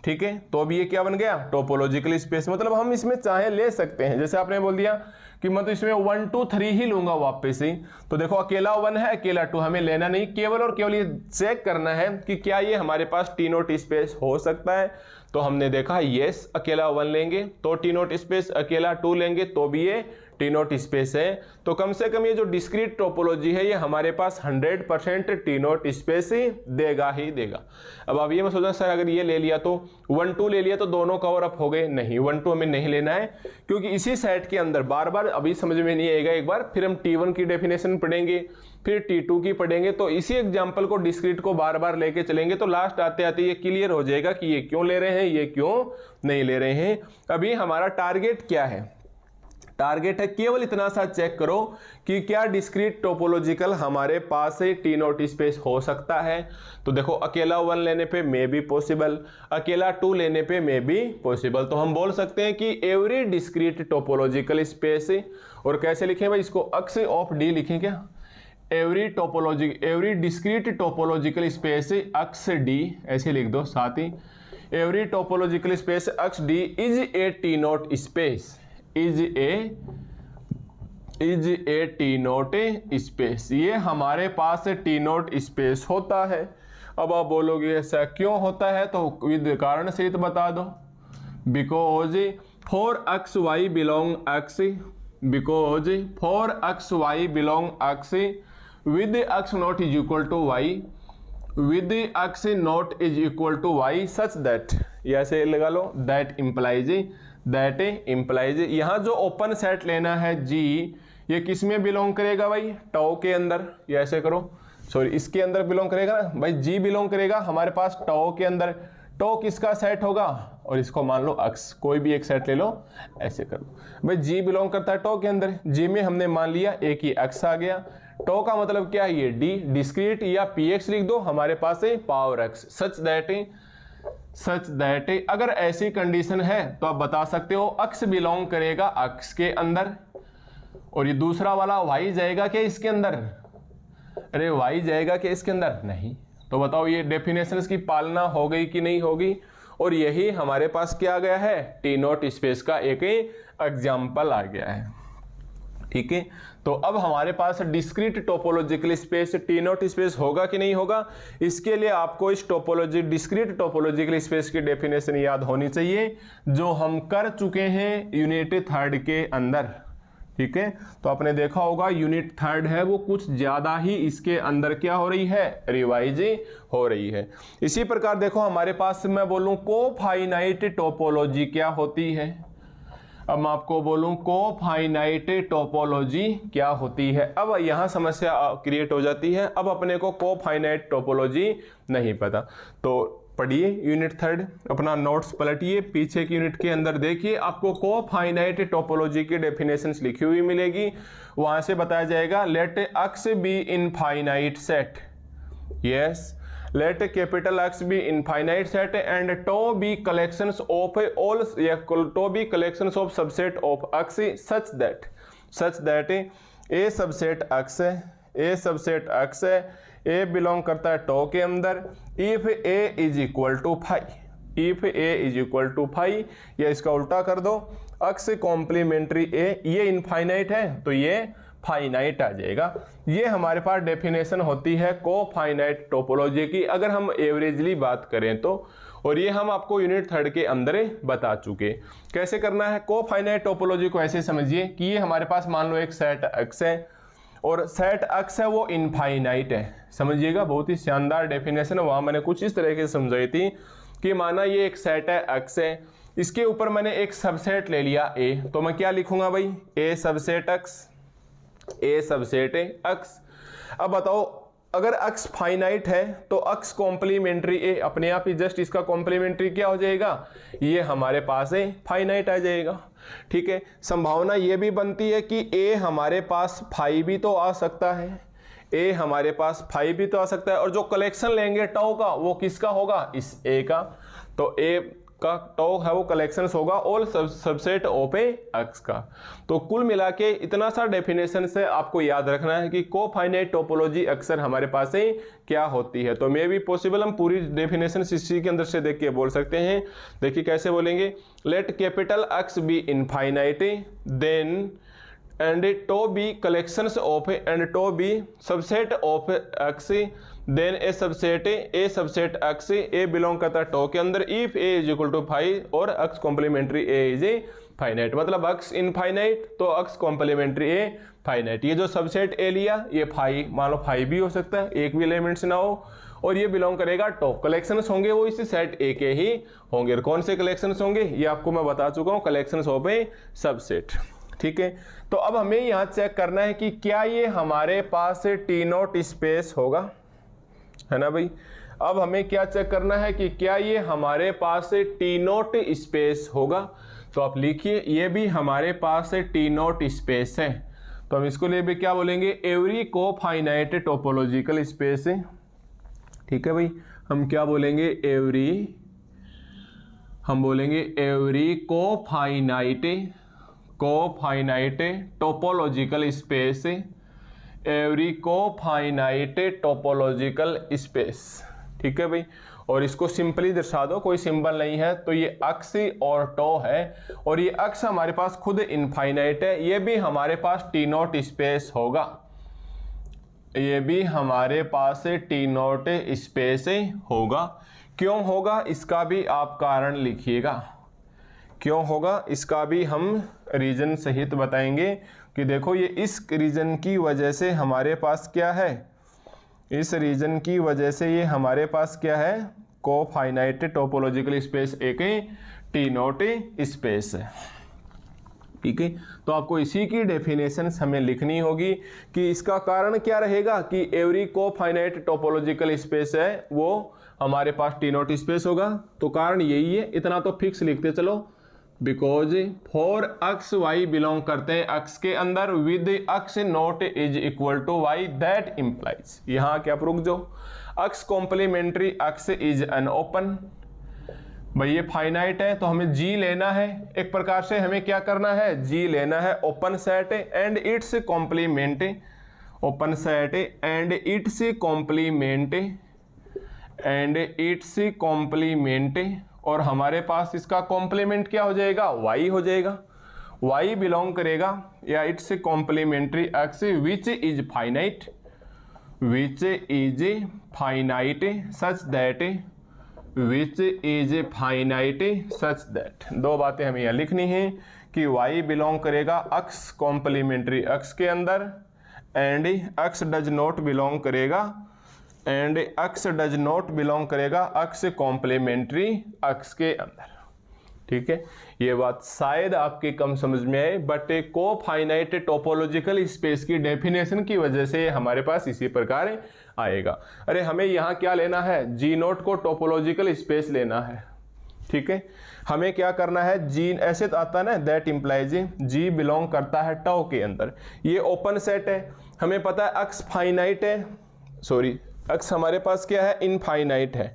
ठीक है। तो अब ये क्या बन गया, टोपोलॉजिकल स्पेस। मतलब हम इसमें चाहे ले सकते हैं, जैसे आपने बोल दिया कि मैं तो इसमें 1 2 3 ही लूंगा वापस ही, तो देखो अकेला 1 है अकेला 2 हमें लेना नहीं, केवल और केवल ये चेक करना है कि क्या ये हमारे पास टी नोट स्पेस हो सकता है। तो हमने देखा यस, अकेला 1 लेंगे तो टी नोट स्पेस, अकेला 2 लेंगे तो भी ये टी नोट स्पेस है। तो कम से कम ये जो डिस्क्रीट टोपोलॉजी है ये हमारे पास 100% टी नोट स्पेस ही देगा। अब आप ये मैं सोचा सर अगर ये ले लिया तो 1 2 ले लिया तो दोनों कवर अप हो गए, नहीं 1 2 हमें नहीं लेना है, क्योंकि इसी सेट के अंदर बार बार अभी समझ में नहीं आएगा, एक बार फिर हम T1 की डेफिनेशन पढ़ेंगे, फिर T2 की पढ़ेंगे, तो इसी एग्जाम्पल को डिस्क्रीट को बार बार लेके चलेंगे तो लास्ट आते आते ये क्लियर हो जाएगा कि ये क्यों ले रहे हैं, ये क्यों नहीं ले रहे हैं। अभी हमारा टारगेट क्या है, टारगेट है केवल इतना सा चेक करो कि क्या डिस्क्रीट टोपोलॉजिकल हमारे पास से टी नोट स्पेस हो सकता है। तो देखो अकेला 1 लेने पे मे बी पॉसिबल, अकेला 2 लेने पे मे बी पॉसिबल। तो हम बोल सकते हैं कि एवरी डिस्क्रीट टोपोलॉजिकल स्पेस, और कैसे लिखें भाई इसको, x ऑफ d लिखें क्या, every discrete topological space x d ऐसे लिख दो साथ ही, every topological space x d is a T note space, is a T note space. ये हमारे पास टी नोट स्पेस होता है। अब आप बोलोगे ऐसा क्यों होता है, तो विद कारण सहित बता दो। Because for X Y belong X, because for X Y belong X with X not is equal to Y, with X not is equal to Y such that, ऐसे लगा लो, दैट इंप्लाइज यहाँ जो open set लेना है जी, ये किस में belong करेगा भाई, टो के अंदर, ये ऐसे करो, सॉरी इसके अंदर बिलोंग करेगा ना भाई, जी बिलोंग करेगा हमारे पास टो के अंदर। टो किसका सेट होगा, और इसको मान लो एक्स, कोई भी एक सेट ले लो, ऐसे करो भाई, जी बिलोंग करता है टो के अंदर, जी में हमने मान लिया एक ही एक्स आ गया। टो का मतलब क्या है, ये डी डिस्क्रीट या पीएक्स लिख दो, हमारे पास है पावर एक्स, सच दैट अगर ऐसी कंडीशन है तो आप बता सकते हो एक्स बिलोंग करेगा एक्स के अंदर, और ये दूसरा वाला वाई जाएगा क्या इसके अंदर, अरे वाई जाएगा क्या इसके अंदर, नहीं। तो बताओ ये डेफिनेशंस की पालना हो गई कि नहीं होगी, और यही हमारे पास क्या आ गया है, टी नोट स्पेस का एक एग्जाम्पल आ गया है, ठीक है। तो अब हमारे पास discrete topological space T note space होगा कि नहीं होगा, इसके लिए आपको इस टोपोलॉजी डिस्क्रीट टोपोलॉजिकल स्पेस की डेफिनेशन याद होनी चाहिए, जो हम कर चुके हैं यूनिट 3 के अंदर, ठीक है। तो आपने देखा होगा यूनिट 3 है वो कुछ ज्यादा ही इसके अंदर क्या हो रही है, रिवाइज हो रही है। इसी प्रकार देखो हमारे पास मैं बोलूं कोफाइनाइट टोपोलॉजी क्या होती है, अब मैं आपको बोलूं कोफाइनाइट टोपोलॉजी क्या होती है। अब यहाँ समस्या क्रिएट हो जाती है, अब अपने को कोफाइनाइट टोपोलॉजी नहीं पता। तो पढ़िए यूनिट 3 अपना नोट्स पलटिए, पीछे की यूनिट के अंदर देखिए, आपको कोफाइनाइट टोपोलॉजी की डेफिनेशंस लिखी हुई मिलेगी। वहां से बताया जाएगा let X be infinite set, yes, let capital X be infinite set and tau be collections of all tau be collections of subset of X such that a subset X है, a subset X है, a belong करता है tau के अंदर if a is equal to phi, if a is equal to phi, या इसका उल्टा कर दो X कॉम्प्लीमेंट्री a, ये इनफाइनाइट है तो ये फाइनाइट आ जाएगा। ये हमारे पास डेफिनेशन होती है कोफाइनाइट टोपोलॉजी की, अगर हम एवरेजली बात करें तो। और ये हम आपको यूनिट 3 के अंदर बता चुके। कैसे करना है कोफाइनाइट टोपोलॉजी को, ऐसे समझिए कि ये हमारे पास मान लो एक सेट X है और सेट X है वो इनफाइनाइट है। समझिएगा, बहुत ही शानदार डेफिनेशन है, वहां मैंने कुछ इस तरह से समझाई थी कि माना ये एक सेट है X है, इसके ऊपर मैंने एक सबसेट ले लिया A, तो मैं क्या लिखूंगा भाई, A subset X, A subset X। अब बताओ अगर X फाइनाइट है तो X कॉम्प्लीमेंट्री A, अपने आप ही जस्ट इसका कॉम्प्लीमेंट्री क्या हो जाएगा, ये हमारे पास है फाइनाइट आ जाएगा। ठीक है, संभावना ये भी बनती है कि A हमारे पास फाई भी तो आ सकता है, A हमारे पास फाई भी तो आ सकता है, और जो कलेक्शन लेंगे टाउ का वो किसका होगा, इस A का, तो A का टाउ है वो कलेक्शंस होगा ऑल सबसेट ऑफ X का। तो कुल मिला के इतना सा डेफिनेशन से आपको याद रखना है कि कोफाइनाइट टोपोलॉजी अक्सर हमारे पास है क्या होती है। तो मे भी पॉसिबल हम पूरी डेफिनेशन इसी के अंदर से देख के बोल सकते हैं। देखिए कैसे बोलेंगे, let capital X be infinite then and tau be collections of and tau be subset of X, then a subset X, A belong करता है tau के अंदर if A is equal to phi और X complementary A is finite, मतलब X infinite तो X complementary A finite। ये जो subset A लिया ये फाई, मान लो फाई भी हो सकता है, एक भी एलिमेंट से ना हो, और ये बिलोंग करेगा टॉ, कलेक्शंस होंगे वो इसी सेट A के ही होंगे। कौन से कलेक्शंस होंगे ये आपको मैं बता चुका हूँ, कलेक्शंस ऑफ ए सबसेट। ठीक है, तो अब हमें यहाँ चेक करना है कि क्या ये हमारे पास टी नोट स्पेस होगा, है ना भाई। अब हमें क्या चेक करना है कि क्या ये हमारे पास टी नोट स्पेस होगा। तो आप लिखिए ये भी हमारे पास टी नोट स्पेस है, तो हम इसको लिए भी क्या बोलेंगे, एवरी कोफाइनाइट टोपोलॉजिकल स्पेस है। ठीक है भाई, हम क्या बोलेंगे, हम बोलेंगे every cofinite topological space, every cofinite topological space. ठीक है भाई, और इसको सिंपली दर्शा दो, कोई सिंबल नहीं है, तो ये अक्स और टो है, और ये अक्स हमारे पास खुद इनफाइनाइट है, ये भी हमारे पास टी नोट स्पेस होगा, ये भी हमारे पास टी नोट स्पेस होगा। क्यों होगा इसका भी आप कारण लिखिएगा, क्यों होगा इसका भी हम रीजन सहित बताएंगे कि देखो ये इस रीजन की वजह से हमारे पास क्या है, इस रीजन की वजह से ये हमारे पास क्या है, कोफाइनाइट टोपोलॉजिकल स्पेस एक टी नोट स्पेस है। ठीक है, तो आपको इसी की डेफिनेशन हमें लिखनी होगी कि इसका कारण क्या रहेगा कि एवरी कोफाइनाइट टोपोलॉजिकल स्पेस है वो हमारे पास टी नोट स्पेस होगा। तो कारण यही है, इतना तो फिक्स लिखते चलो, because for X Y belong करते हैं एक्स के अंदर with X not is equal to Y, that implies, यहाँ क्या प्रूफ जो X complementary X is an open. भाई ये फाइनाइट है तो हमें जी लेना है, एक प्रकार से हमें क्या करना है, जी लेना है open set and its complement, open set and its complement, और हमारे पास इसका कॉम्प्लीमेंट क्या हो जाएगा, y हो जाएगा, y बिलोंग करेगा या its complementary x which is finite such that, दो बातें हमें यहाँ लिखनी है कि y बिलोंग करेगा x कॉम्प्लीमेंट्री x के अंदर and x does not belong करेगा x कॉम्प्लीमेंट्री x के अंदर। ठीक है, ये बात शायद आपके कम समझ में आए, बट कोफाइनाइट टोपोलॉजिकल स्पेस की डेफिनेशन की वजह से हमारे पास इसी प्रकार आएगा। अरे हमें यहाँ क्या लेना है, जी नोट को टोपोलॉजिकल स्पेस लेना है। ठीक है, हमें क्या करना है, जी ऐसे तो आता है ना, दैट इंप्लाइज जी बिलोंग करता है टाउ के अंदर। ये ओपन सेट है, हमें पता है अक्स फाइनाइट है, सॉरी अक्स हमारे पास क्या है, इनफाइनाइट है।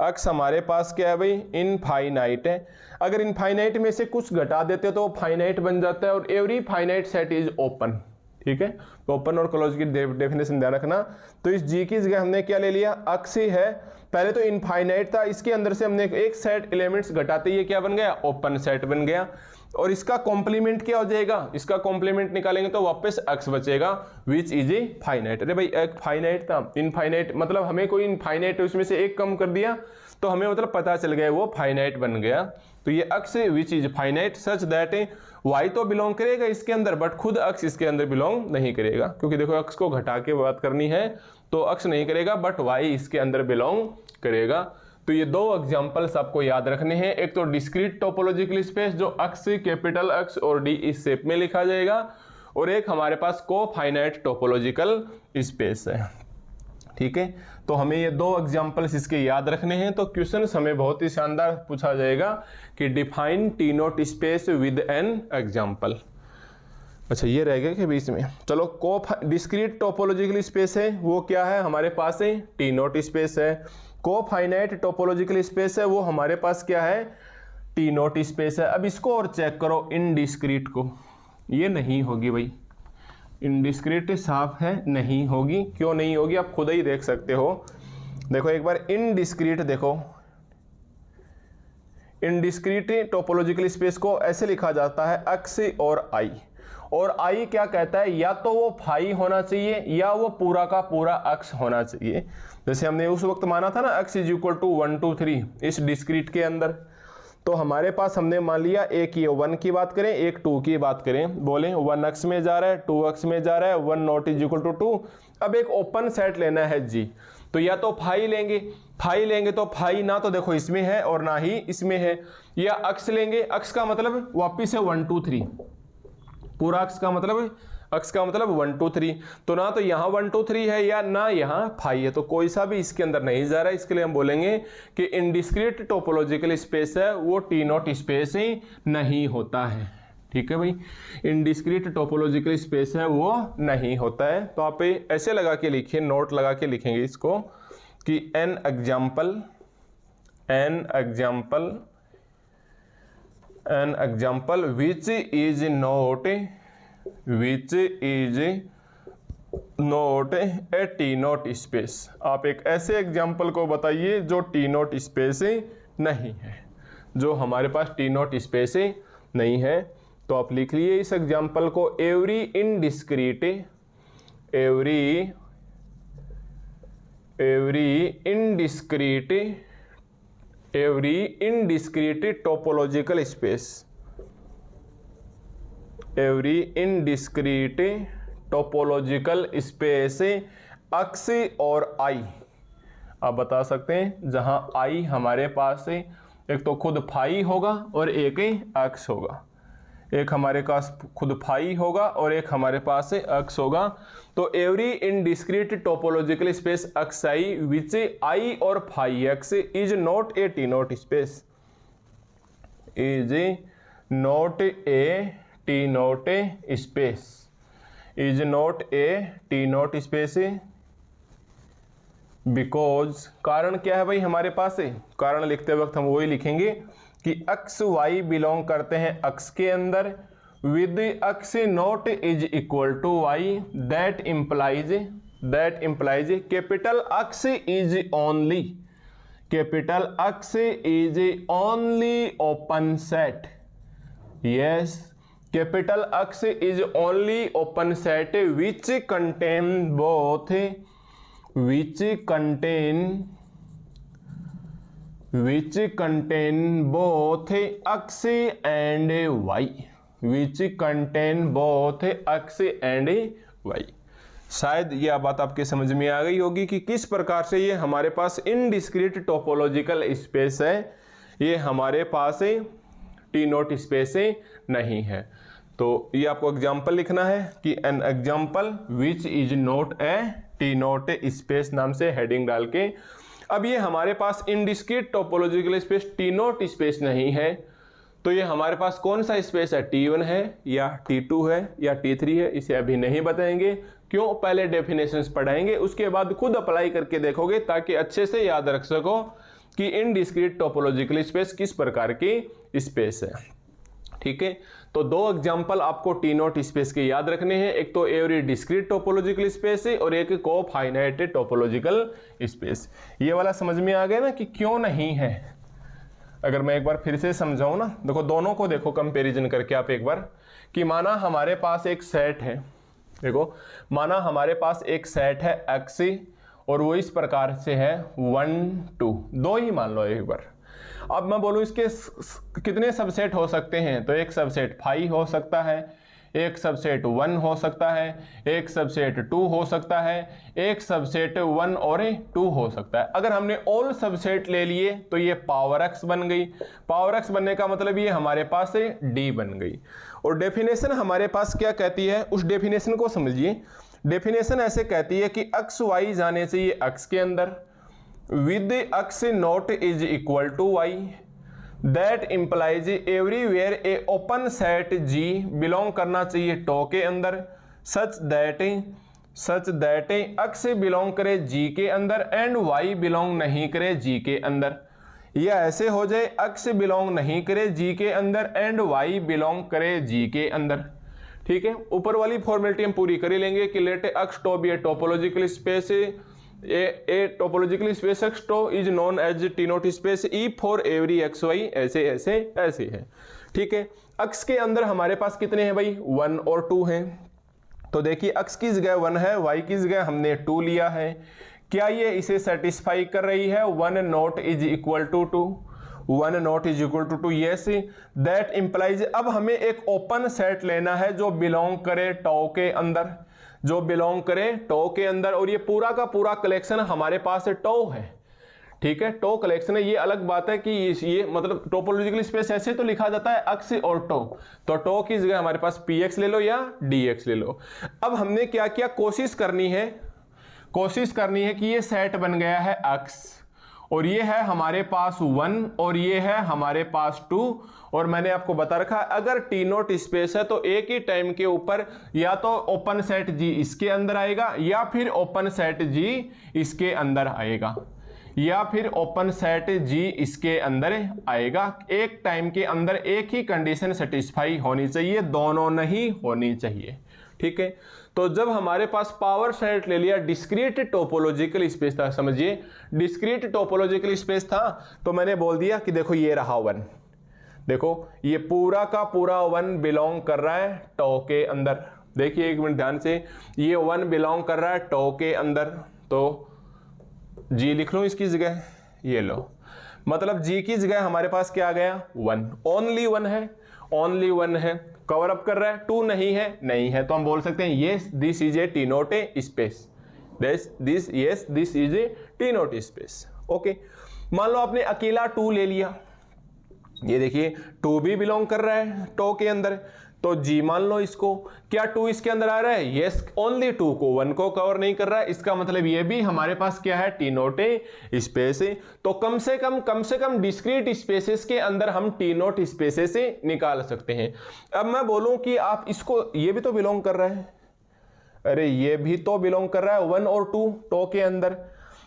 अक्स हमारे पास क्या है भाई, इनफाइनाइट है। अगर इनफाइनाइट में से कुछ घटा देते तो फाइनाइट बन जाता है, और every finite set is open. ठीक है, तो ओपन और क्लोज की डेफिनेशन ध्यान रखना। तो इस जी की जगह हमने क्या ले लिया, अक्स ही है। पहले तो इनफाइनाइट था, इसके अंदर से हमने एक सेट एलिमेंट्स घटाते ही क्या बन गया, ओपन सेट बन गया। और इसका कॉम्प्लीमेंट क्या हो जाएगा, इसका कॉम्प्लीमेंट निकालेंगे तो वापस अक्स बचेगा, विच इज ए फाइनाइट। अरे भाई एक फाइनाइट था, इनफाइनाइट मतलब हमें कोई इनफाइनाइट उसमें से एक कम कर दिया तो हमें मतलब पता चल गया वो फाइनाइट बन गया। तो ये x which is finite such that y तो बिलोंग करेगा इसके अंदर, बट खुद अक्स इसके अंदर बिलोंग नहीं करेगा, क्योंकि देखो अक्स को घटा के बात करनी है तो अक्स नहीं करेगा, बट वाई इसके अंदर बिलोंग करेगा। तो ये दो एग्जांपल्स आपको याद रखने हैं, एक तो डिस्क्रीट टोपोलॉजिकल स्पेस जो अक्स कैपिटल अक्स और डी इस शेप में लिखा जाएगा, और एक हमारे पास कोफाइनाइट टोपोलॉजिकल स्पेस है। ठीक है, तो हमें ये दो एग्जांपल्स इसके याद रखने हैं। तो क्वेश्चन हमें बहुत ही शानदार पूछा जाएगा कि define T note space with an example. अच्छा ये रह गया कि बीच में, चलो डिस्क्रीट टोपोलॉजिकल स्पेस है वो क्या है हमारे पास है, टी नोट स्पेस है। कोफाइनाइट टोपोलॉजिकल स्पेस है वो हमारे पास क्या है, टी नोट स्पेस है। अब इसको और चेक करो, इनडिस्क्रीट को, ये नहीं होगी भाई, इनडिस्क्रीट साफ है, नहीं होगी। क्यों नहीं होगी आप खुद ही देख सकते हो। देखो एक बार इनडिस्क्रीट देखो, इनडिस्क्रीट टोपोलॉजिकल स्पेस को ऐसे लिखा जाता है अक्स और आई, और आई क्या कहता है, या तो वो फाई होना चाहिए या वो पूरा का पूरा अक्स होना चाहिए। जैसे हमने उस वक्त माना था ना अक्स इज इक्वल टू 1 2 3 इस डिस्क्रीट के अंदर, तो हमारे पास हमने मान लिया एक ये 1 की बात करें, एक 2 की बात करें, बोले 1 अक्स में जा रहा है, 2 अक्स में जा रहा है, 1 नॉट इज इक्वल टू 2। अब एक ओपन सेट लेना है जी, तो या तो फाई लेंगे, फाई लेंगे तो फाई ना तो देखो इसमें है और ना ही इसमें है, या अक्स लेंगे, अक्स का मतलब वापिस है 1 2 3, पूरा अक्स का मतलब 1 2 3, तो ना तो यहाँ 1 2 3 है या ना यहाँ फाई है, तो कोई सा भी इसके अंदर नहीं जा रहा है। इसके लिए हम बोलेंगे कि इनडिस्क्रीट टोपोलॉजिकल स्पेस है वो टी नोट स्पेस ही नहीं होता है। ठीक है भाई, इनडिस्क्रीट टोपोलॉजिकल स्पेस है वो नहीं होता है। तो आप ऐसे लगा के लिखिए, नोट लगा के लिखेंगे इसको कि an example which is note A T note space. आप एक ऐसे एग्जाम्पल को बताइए जो टी नोट स्पेस नहीं है, जो हमारे पास टी नोट स्पेस नहीं है। तो आप लिख लिए इस एग्जाम्पल को, every indiscrete topological space, every indiscrete topological space अक्स और आई। आप बता सकते हैं जहां आई हमारे पास है, एक तो खुद फाई होगा और एक अक्स होगा, एक हमारे पास खुद फाई होगा और एक हमारे पास अक्स होगा। तो every indiscrete topological space X I which I और phi X is not a T note space, is not a T note space, is not a T note space. Because कारण क्या है भाई हमारे पास है, कारण लिखते वक्त हम वही लिखेंगे कि अक्स वाई बिलोंग करते हैं अक्स के अंदर, with X not is equal to Y, that implies capital X is only open set. Yes, capital X is only open set which contain both X and Y. शायद यह बात आपके समझ में आ गई होगी कि किस प्रकार से ये हमारे पास इनडिस्क्रीट टोपोलॉजिकल स्पेस है। ये हमारे पास टी नोट स्पेस नहीं है। तो ये आपको एग्जाम्पल लिखना है कि an example which is not a T note space नाम से हेडिंग डाल के। अब ये हमारे पास indiscrete topological space T note space नहीं है, तो ये हमारे पास कौन सा स्पेस है, T1 है या T2 है या T3 है, इसे अभी नहीं बताएंगे। क्यों, पहले डेफिनेशंस पढ़ाएंगे, उसके बाद खुद अप्लाई करके देखोगे ताकि अच्छे से याद रख सको कि इनडिस्क्रीट टोपोलॉजिकल स्पेस किस प्रकार की स्पेस है। ठीक है, तो दो एग्जांपल आपको टी नोट स्पेस के याद रखने हैं, एक तो एवरी डिस्क्रीट टोपोलॉजिकल स्पेस है और एक को फाइनाइट टोपोलॉजिकल स्पेस। ये वाला समझ में आ गया ना कि क्यों नहीं है। अगर मैं एक बार फिर से समझाऊं ना, देखो दोनों को देखो कंपैरिजन करके आप एक बार, कि माना हमारे पास एक सेट है, देखो माना हमारे पास एक सेट है X और वो इस प्रकार से है 1 2, दो ही मान लो एक बार। अब मैं बोलूं इसके कितने सबसेट हो सकते हैं, तो एक सबसेट 5 हो सकता है, एक सबसेट 1 हो सकता है, एक सबसेट 2 हो सकता है, एक सबसेट 1 और 2 हो सकता है। अगर हमने ऑल सबसेट ले लिए तो ये पावर x बन गई। पावर x बनने का मतलब ये हमारे पास d बन गई। और डेफिनेशन हमारे पास क्या कहती है, उस डेफिनेशन को समझिए। डेफिनेशन ऐसे कहती है कि x y जाने चाहिए x के अंदर, with x not is equal to y, that implies everywhere a open set G belong करना चाहिए टो के अंदर, such that x belong करे G के अंदर and y belong नहीं करे G के अंदर, या ऐसे हो जाए x belong नहीं करे G के अंदर and y belong करे G के अंदर। ठीक है, ऊपर वाली फॉर्मेलिटी हम पूरी कर ही लेंगे कि let x tau be a topological space, a topological space X to is known as T not space E for every x y, ऐसे ऐसे ऐसे है। ठीक है, X के अंदर हमारे पास कितने हैं भाई, 1 और 2 हैं। तो देखिए X की जगह 1 है, Y की जगह हमने 2 लिया है। क्या ये इसे सेटिस्फाई कर रही है, 1 not is equal to 2, 1 not is equal to 2, yes that implies. अब हमें एक ओपन सेट लेना है जो बिलोंग करे टो के अंदर, जो बिलोंग करे टो के अंदर, और ये पूरा का पूरा कलेक्शन हमारे पास टो है। ठीक है, टो कलेक्शन है। ये अलग बात है कि ये मतलब टोपोलॉजिकल स्पेस ऐसे तो लिखा जाता है x और टो, तो टो की जगह हमारे पास px ले लो या dx ले लो। अब हमने क्या किया, कोशिश करनी है कि ये सेट बन गया है x और ये है हमारे पास 1 और ये है हमारे पास 2, और मैंने आपको बता रखा अगर टी नोट स्पेस है तो एक ही टाइम के ऊपर या तो ओपन सेट G इसके अंदर आएगा या फिर ओपन सेट G इसके अंदर आएगा, या फिर ओपन सेट G इसके अंदर आएगा। एक टाइम के अंदर एक ही कंडीशन सेटिस्फाई होनी चाहिए, दोनों नहीं होनी चाहिए। ठीक है, तो जब हमारे पास पावर सेट ले लिया, डिस्क्रीट टोपोलॉजिकल स्पेस था, समझिए डिस्क्रीट टोपोलॉजिकल स्पेस था, तो मैंने बोल दिया कि देखो ये रहा 1, देखो ये पूरा का पूरा 1 बिलोंग कर रहा है टो के अंदर। देखिए एक मिनट ध्यान से, ये 1 बिलोंग कर रहा है टो के अंदर, तो G लिख लो इसकी जगह, ये लो, मतलब G की जगह हमारे पास क्या आ गया, 1, ओनली 1 है, ओनली 1 है। कवर अप कर रहा है, 2 नहीं है, तो हम बोल सकते हैं yes this is a T note space, this is a T note space. Okay, मान लो आपने अकेला 2 ले लिया, ये देखिए 2 भी बिलोंग कर रहा है टो के अंदर, तो G मान लो इसको। क्या 2 इसके अंदर आ रहा है, यस ओनली 2 को, 1 को कवर नहीं कर रहा है, इसका मतलब ये भी हमारे पास क्या है, टी नोट स्पेस है। तो कम से कम डिस्क्रीट स्पेसेस के अंदर हम टी नोट स्पेसेस से निकाल सकते हैं। अब मैं बोलूं कि आप इसको, ये भी तो बिलोंग कर रहा है, अरे ये भी तो बिलोंग कर रहा है 1 और 2 टो के अंदर,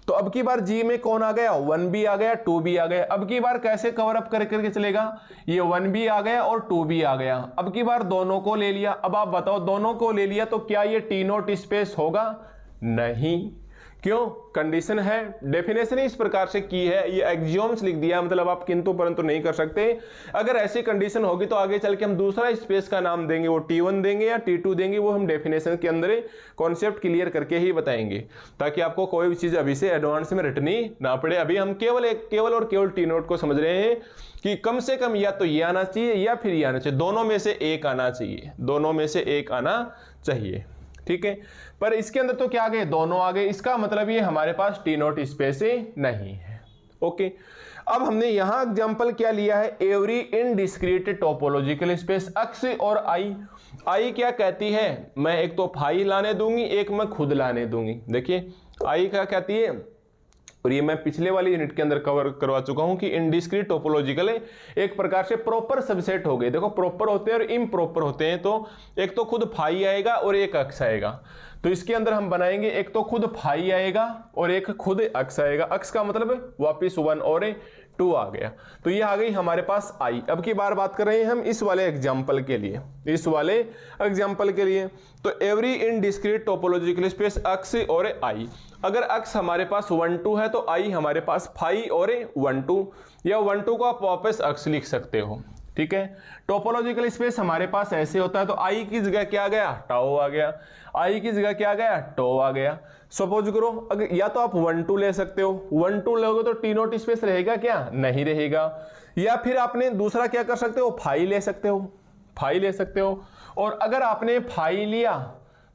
तो अब की बार G में कौन आ गया, 1 भी आ गया 2 भी आ गया। अब की बार कैसे कवर अप करके चलेगा, ये 1 भी आ गया और 2 भी आ गया। अब की बार दोनों को ले लिया, अब आप बताओ दोनों को ले लिया तो क्या ये टी नोट स्पेस होगा, नहीं। क्यों, कंडीशन है, डेफिनेशन इस प्रकार से की है, ये एक्सियोम्स लिख दिया, मतलब आप किंतु परंतु नहीं कर सकते। अगर ऐसी कंडीशन होगी तो आगे चल के हम दूसरा स्पेस का नाम देंगे, वो T1 देंगे या T2 देंगे, वो हम डेफिनेशन के अंदर कॉन्सेप्ट क्लियर करके ही बताएंगे, ताकि आपको कोई भी चीज अभी से एडवांस में रटनी ना पड़े। अभी हम केवल टी नोट को समझ रहे हैं कि कम से कम या तो ये आना चाहिए या फिर ये आना चाहिए, दोनों में से एक आना चाहिए, दोनों में से एक आना चाहिए। ठीक है, पर इसके अंदर तो क्या आ गए, दोनों आ गए, इसका मतलब ये हमारे पास टी नोट स्पेस नहीं है। ओके। अब हमने यहां एग्जांपल क्या लिया है, एवरी इनडिस्क्रीट टोपोलॉजिकल स्पेस, अक्स और आई क्या कहती है, मैं एक तो फाई लाने दूंगी, एक मैं खुद लाने दूंगी। देखिए आई क्या कहती है, और ये मैं पिछले वाली यूनिट के अंदर कवर करवा चुका हूं कि इनडिस्क्रीट टोपोलॉजिकल एक प्रकार से प्रॉपर सबसेट हो गए। देखो प्रॉपर होते हैं और इम्प्रॉपर होते हैं, तो एक तो खुद फाई आएगा और एक अक्स आएगा। तो इसके अंदर हम बनाएंगे एक तो खुद फाई आएगा और एक खुद अक्स आएगा। अक्स का मतलब वापिस 1 और 2 आ गया। तो ये आ गई हमारे पास आई। अब की बात कर रहे हैं हम इस वाले एग्जाम्पल के लिए, तो एवरी इनडिस्क्रीट टोपोलॉजिकल स्पेस अक्स और आई। अगर अक्स हमारे पास 1 2 है तो आई हमारे पास फाई और 1 2, या 1 2 को आप वापस अक्स लिख सकते हो। ठीक है, टोपोलॉजिकल स्पेस हमारे पास ऐसे होता है, तो आई की जगह क्या आ गया, टाओ आ गया, आई की जगह क्या आ गया, टो आ गया। सपोज करो अगर या तो आप 1 2 ले सकते हो, 1 2 लोगे तो टी नोट स्पेस रहेगा क्या, नहीं रहेगा। या फिर आपने दूसरा क्या कर सकते हो, फाई ले सकते हो, और अगर आपने फाई लिया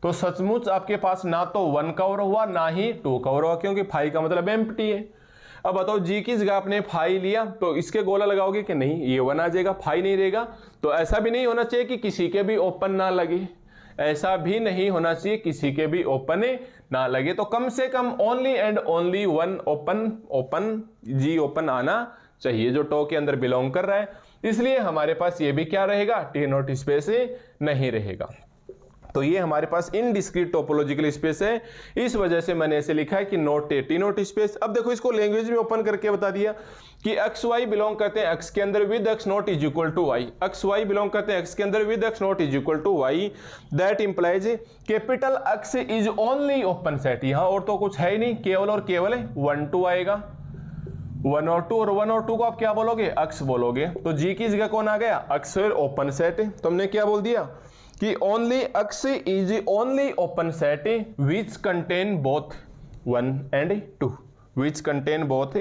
तो सचमुच आपके पास ना तो 1 कवर हुआ ना ही 2 कवर हुआ, क्योंकि फाई का मतलब एम्प्टी है। अब बताओ जी की जगह आपने फाई लिया तो इसके गोला लगाओगे कि नहीं, ये 1 आ जाएगा, फाई नहीं रहेगा। तो ऐसा भी नहीं होना चाहिए कि किसी के भी ओपन ना लगे, ऐसा भी नहीं होना चाहिए किसी के भी ओपन ना लगे। तो कम से कम only and only 1 open G open आना चाहिए जो टो के अंदर बिलोंग कर रहा है। इसलिए हमारे पास ये भी क्या रहेगा, टी नोट स्पेस नहीं रहेगा। तो ये हमारे पास इनडिस्क्रीट टोपोलॉजिकल स्पेस है, इस वजह से मैंने ऐसे लिखा है कि नोट टी नोट स्पेस। अब देखो इसको लैंग्वेज में ओपन करके बता दिया कि एक्स वाई बिलोंग करते हैं एक्स के अंदर with X not is equal to Y, X Y belong करते हैं एक्स के अंदर with X not is equal to Y, that implies capital X is only open set. यहां और तो कुछ है ही नहीं, केवल और केवल 1 2 आएगा, 1 और 2, और 1 और 2 को आप क्या बोलोगे, अक्स बोलोगे। तो जी की जगह कौन आ गया, अक्स ओपन सेट। तो हमने क्या बोल दिया कि only X is only open set which contain both 1 and 2, which contain both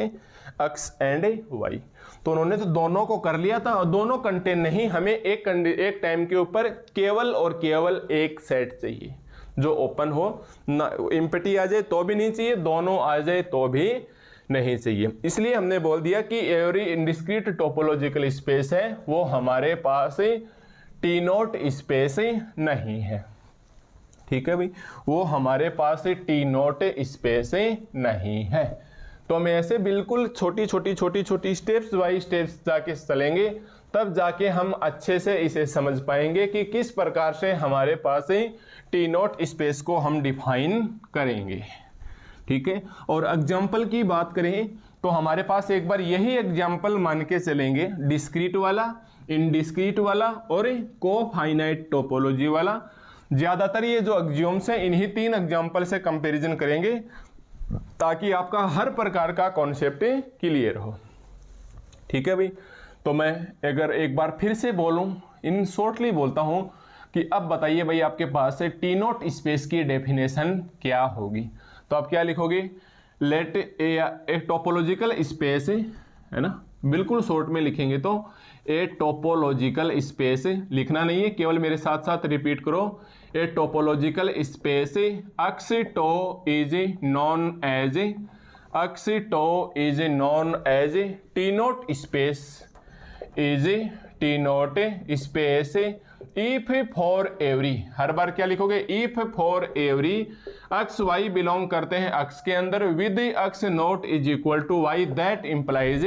X and Y. तो उन्होंने तो दोनों को कर लिया था, और दोनों कंटेन नहीं, हमें एक टाइम के ऊपर केवल और केवल एक सेट चाहिए जो ओपन हो, ना एम्प्टी आ जाए तो भी नहीं चाहिए, दोनों आ जाए तो भी नहीं चाहिए। इसलिए हमने बोल दिया कि एवरी इनडिस्क्रीट टोपोलॉजिकल स्पेस है वो हमारे पास टी नोट स्पेस नहीं है। ठीक है भाई, वो हमारे पास टी नोट स्पेस नहीं है। तो हम ऐसे बिल्कुल छोटी स्टेप्स बाई स्टेप्स जाके चलेंगे, तब जाके हम अच्छे से इसे समझ पाएंगे कि किस प्रकार से हमारे पास टी नोट स्पेस को हम डिफाइन करेंगे। ठीक है, और एग्जाम्पल की बात करें तो हमारे पास एक बार यही एग्जाम्पल मान के चलेंगे, डिस्क्रीट वाला, इनडिस्क्रीट वाला और कोफाइनाइट टोपोलॉजी वाला। ज्यादातर ये जो एक्सियोम्स हैं इन्हीं 3 एग्जाम्पल से कंपैरिजन करेंगे ताकि आपका हर प्रकार का कॉन्सेप्ट क्लियर हो। ठीक है भाई, तो मैं अगर एक बार फिर से बोलूं, इन शॉर्टली बोलता हूं कि अब बताइए भाई आपके पास से टी नोट स्पेस की डेफिनेशन क्या होगी। तो आप क्या लिखोगे, लेट ए टोपोलॉजिकल स्पेस है ना, बिल्कुल शॉर्ट में लिखेंगे तो ए टोपोलॉजिकल स्पेस, लिखना नहीं है केवल मेरे साथ साथ रिपीट करो, a topological space X tau is known as, X tau is known as T note space, is T note space if for every, हर बार क्या लिखोगे, if for every X Y belong करते हैं अक्स के अंदर with X not is equal to Y, that implies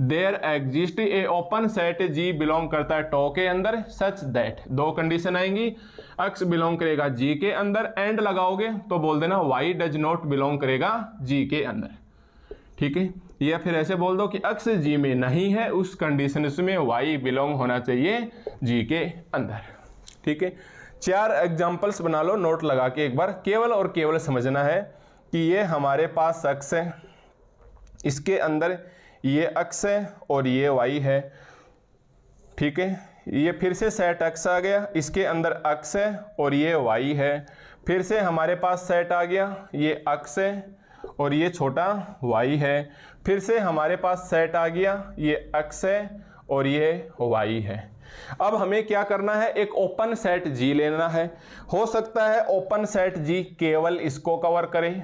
there exist a open set G belong करता है टो के अंदर सच दैट, 2 कंडीशन आएंगी, अक्स बिलोंग करेगा जी के अंदर, एंड लगाओगे तो बोल देना वाई डज नॉट बिलोंग करेगा जी के अंदर। ठीक है, या फिर ऐसे बोल दो कि अक्स जी में नहीं है, उस कंडीशन में वाई बिलोंग होना चाहिए जी के अंदर। ठीक है, 4 एग्जाम्पल्स बना लो नोट लगा के, एक बार केवल और केवल समझना है कि ये हमारे पास अक्स है, इसके अंदर ये अक्स है और ये वाई है। ठीक है, ये फिर से सेट अक्स आ गया, इसके अंदर अक्स है और ये वाई है, फिर से हमारे पास सेट आ गया, ये अक्स है और ये छोटा वाई है, फिर से हमारे पास सेट आ गया, ये अक्स है और ये वाई है। अब हमें क्या करना है, एक ओपन सेट जी लेना है। हो सकता है ओपन सेट जी केवल इसको कवर करे,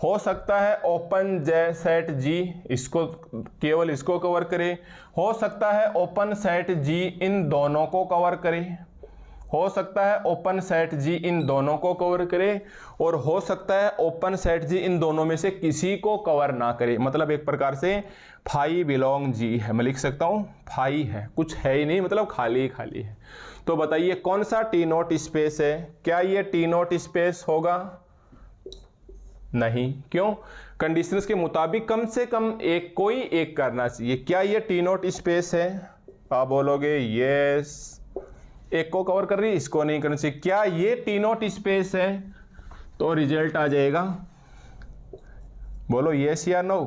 हो सकता है ओपन जे सेट जी, इसको केवल इसको कवर करे, हो सकता है ओपन सेट जी इन दोनों को कवर करे, हो सकता है ओपन सेट जी इन दोनों को कवर करे, और हो सकता है ओपन सेट जी इन दोनों में से किसी को कवर ना करे। मतलब एक प्रकार से फाई बिलोंग जी है, मैं लिख सकता हूं फाई है, कुछ है ही नहीं, मतलब खाली ही खाली है। तो बताइए कौन सा टी नोट स्पेस है? क्या ये टी नोट स्पेस होगा? नहीं। क्यों? कंडीशंस के मुताबिक कम से कम एक कोई एक करना चाहिए। क्या ये टी नोट स्पेस है? आप बोलोगे यस, एक को कवर कर रही है, इसको नहीं करना चाहिए। क्या ये टी नोट स्पेस है? तो रिजल्ट आ जाएगा, बोलो यस या नो।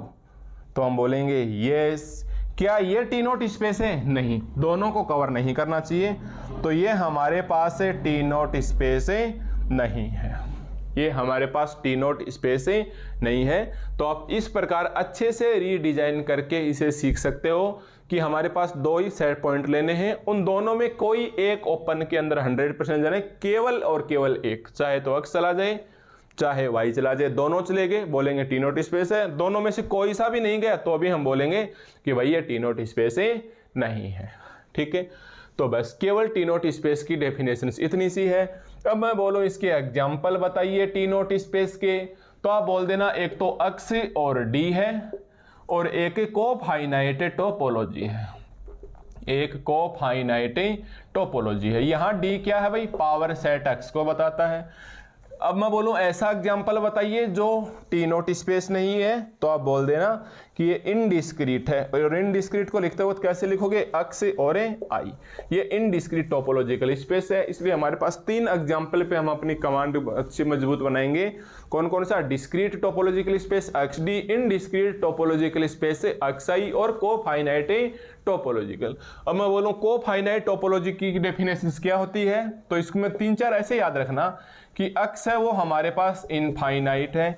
तो हम बोलेंगे यस। क्या ये टी नोट स्पेस है? नहीं, दोनों को कवर नहीं करना चाहिए, तो ये हमारे पास टी नोट स्पेस नहीं है, ये हमारे पास टी नोट स्पेस नहीं है। तो आप इस प्रकार अच्छे से रीडिजाइन करके इसे सीख सकते हो कि हमारे पास दो ही सेट पॉइंट लेने हैं, उन दोनों में कोई एक ओपन के अंदर 100% जाने, केवल और केवल एक, चाहे तो एक्स चला जाए चाहे वाई चला जाए, दोनों चले गए, बोलेंगे टी नोट स्पेस है। दोनों में से कोई सा भी नहीं गया तो अभी हम बोलेंगे कि भाई ये टी नोट स्पेस नहीं है। ठीक है, तो बस केवल टी नोट स्पेस की डेफिनेशन इतनी सी है। अब मैं बोलूं इसके एग्जाम्पल बताइए टी नोट स्पेस के, तो आप बोल देना एक तो एक्स और डी है, और एक कोफाइनाइट टोपोलॉजी है, एक कोफाइनाइट टोपोलॉजी है। यहां डी क्या है भाई? पावर सेट एक्स को बताता है। अब मैं बोलूं ऐसा एग्जाम्पल बताइए जो टी नोट स्पेस नहीं है, तो आप बोल देना कि ये इनडिस्क्रीट है, और इनडिस्क्रीट को लिखते वक्त कैसे लिखोगे? एक्स और आई। ये इनडिस्क्रीट टोपोलॉजिकल स्पेस है, इसलिए हमारे पास 3 एग्जाम्पल पे हम अपनी कमांड अच्छी मजबूत बनाएंगे। कौन कौन सा? Discrete topological space X D, indiscrete topological space X I, और कोफाइनाइट टोपोलॉजिकल। अब मैं बोलूं कोफाइनाइट टोपोलॉजी की डेफिनेशन क्या होती है, तो इसमें 3-4 ऐसे याद रखना कि एक्स है वो हमारे पास इनफाइनाइट है,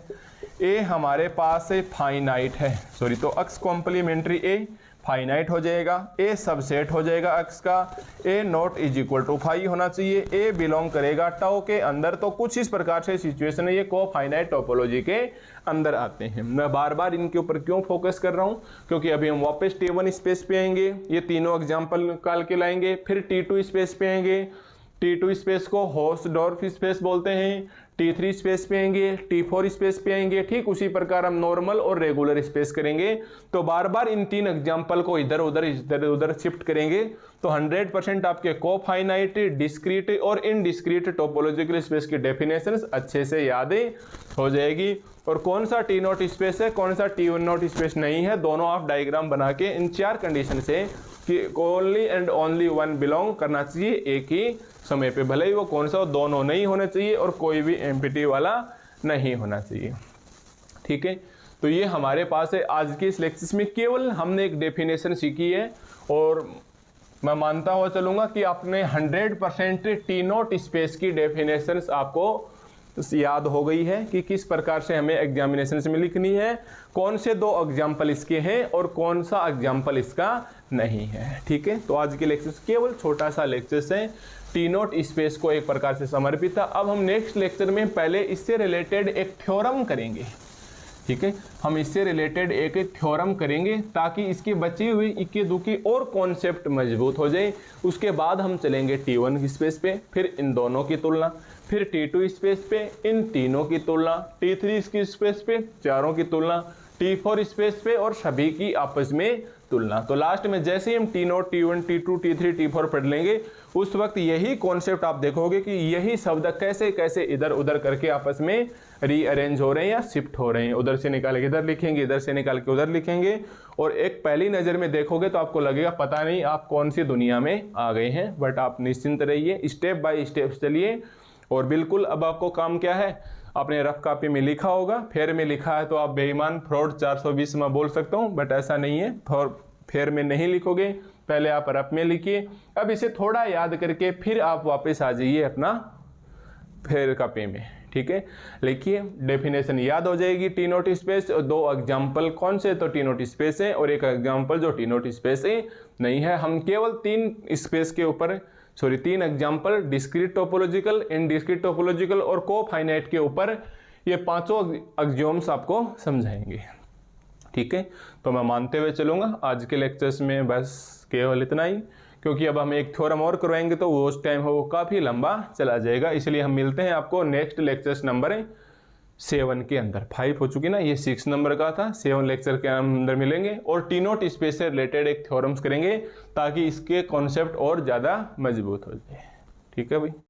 ए हमारे पास फाइनाइट है, सॉरी, तो एक्स कॉम्प्लीमेंट्री ए फाइनाइट हो जाएगा, ए सबसेट हो जाएगा एक्स का, A not is equal to five होना चाहिए, ए बिलोंग करेगा टाउ के अंदर। तो कुछ इस प्रकार से सिचुएशन है, ये कोफाइनाइट टोपोलॉजी के अंदर आते हैं। मैं बार बार इनके ऊपर क्यों फोकस कर रहा हूं? क्योंकि अभी हम वापस T1 स्पेस पे आएंगे, ये तीनों एग्जाम्पल निकाल के लाएंगे, फिर T2 स्पेस पे आएंगे, T2 स्पेस को होस्टडॉर्फ स्पेस बोलते हैं, T3 स्पेस पे आएंगे, T4 स्पेस पे आएंगे। ठीक उसी प्रकार हम नॉर्मल और रेगुलर स्पेस करेंगे। तो बार बार इन 3 एग्जाम्पल को इधर उधर शिफ्ट करेंगे, तो 100% आपके कोफाइनाइट, डिस्क्रीट और इनडिस्क्रीट टोपोलॉजिकल स्पेस की डेफिनेशंस अच्छे से याद हो जाएगी। और कौन सा टी नॉट स्पेस है, कौन सा T1 नॉट स्पेस नहीं है, दोनों आप डायग्राम बना के इन 4 कंडीशन से कि only and only one belong करना चाहिए एक ही समय पे, भले ही वो कौन सा हो, दोनों नहीं होने चाहिए और कोई भी एम्पिटी वाला नहीं होना चाहिए। ठीक है, तो ये हमारे पास है आज के इस लेक्चर में, केवल हमने एक डेफिनेशन सीखी है, और मैं मानता हुआ चलूंगा कि आपने 100% टी नॉट स्पेस की डेफिनेशंस आपको याद हो गई है कि किस प्रकार से हमें एग्जामिनेशन में लिखनी है, कौन से 2 एग्जाम्पल इसके हैं और कौन सा एग्जाम्पल इसका नहीं है। ठीक है, तो आज के लेक्चर केवल छोटा सा लेक्चर है, टी नॉट स्पेस को एक प्रकार से समर्पित था। अब हम नेक्स्ट लेक्चर में पहले इससे रिलेटेड एक थ्योरम करेंगे। ठीक है, हम इससे रिलेटेड एक थ्योरम करेंगे ताकि इसकी बची हुई इक्के दुक्की और कॉन्सेप्ट मजबूत हो जाए। उसके बाद हम चलेंगे T1 स्पेस पे, फिर इन दोनों की तुलना, फिर T2 स्पेस पे इन तीनों की तुलना, T3 की स्पेस पे चारों की तुलना, T4 स्पेस पे और सभी की आपस में तुलना। तो लास्ट में जैसे ही हम T note, T1, T2, T3, T4 पढ़ लेंगे, उस वक्त यही कॉन्सेप्ट आप देखोगे कि यही शब्द कैसे कैसे इधर उधर करके आपस में रीअरेंज हो रहे हैं या शिफ्ट हो रहे हैं। उधर से निकाल के इधर लिखेंगे, इधर से निकाल के उधर लिखेंगे, और एक पहली नज़र में देखोगे तो आपको लगेगा पता नहीं आप कौन सी दुनिया में आ गए हैं। बट आप निश्चिंत रहिए, स्टेप बाय स्टेप चलिए। और बिल्कुल अब आपको काम क्या है, आपने रफ कॉपी में लिखा होगा, फेयर में लिखा है तो आप बेईमान फ्रॉड 420 में बोल सकता हूँ, बट ऐसा नहीं है, फेयर में नहीं लिखोगे, पहले आप रफ में लिखिए। अब इसे थोड़ा याद करके फिर आप वापस आ जाइए अपना फेयर कॉपी में। ठीक है, लिखिए, डेफिनेशन याद हो जाएगी टी नोट स्पेस, 2 एग्जाम्पल कौन से, तो टी नोट स्पेस है, और एक एग्जाम्पल जो टी नोट स्पेस नहीं है। हम केवल 3 स्पेस के ऊपर, sorry 3 example discrete topological, indiscrete topological और कोफाइनाइट के ऊपर ये पांचों एक्सियोम्स आपको समझाएंगे। ठीक है, तो मैं मानते हुए चलूँगा आज के लेक्चर्स में बस केवल इतना ही, क्योंकि अब हम एक थ्योरम और करवाएंगे तो वो उस टाइम वो काफ़ी लंबा चला जाएगा। इसलिए हम मिलते हैं आपको नेक्स्ट लेक्चर्स नंबर 7 के अंदर। 5 हो चुकी ना, ये 6 नंबर का था, 7 लेक्चर के अंदर मिलेंगे और टी नोट स्पेस से रिलेटेड एक थ्योरम्स करेंगे ताकि इसके कॉन्सेप्ट और ज़्यादा मजबूत हो जाए। ठीक है भाई।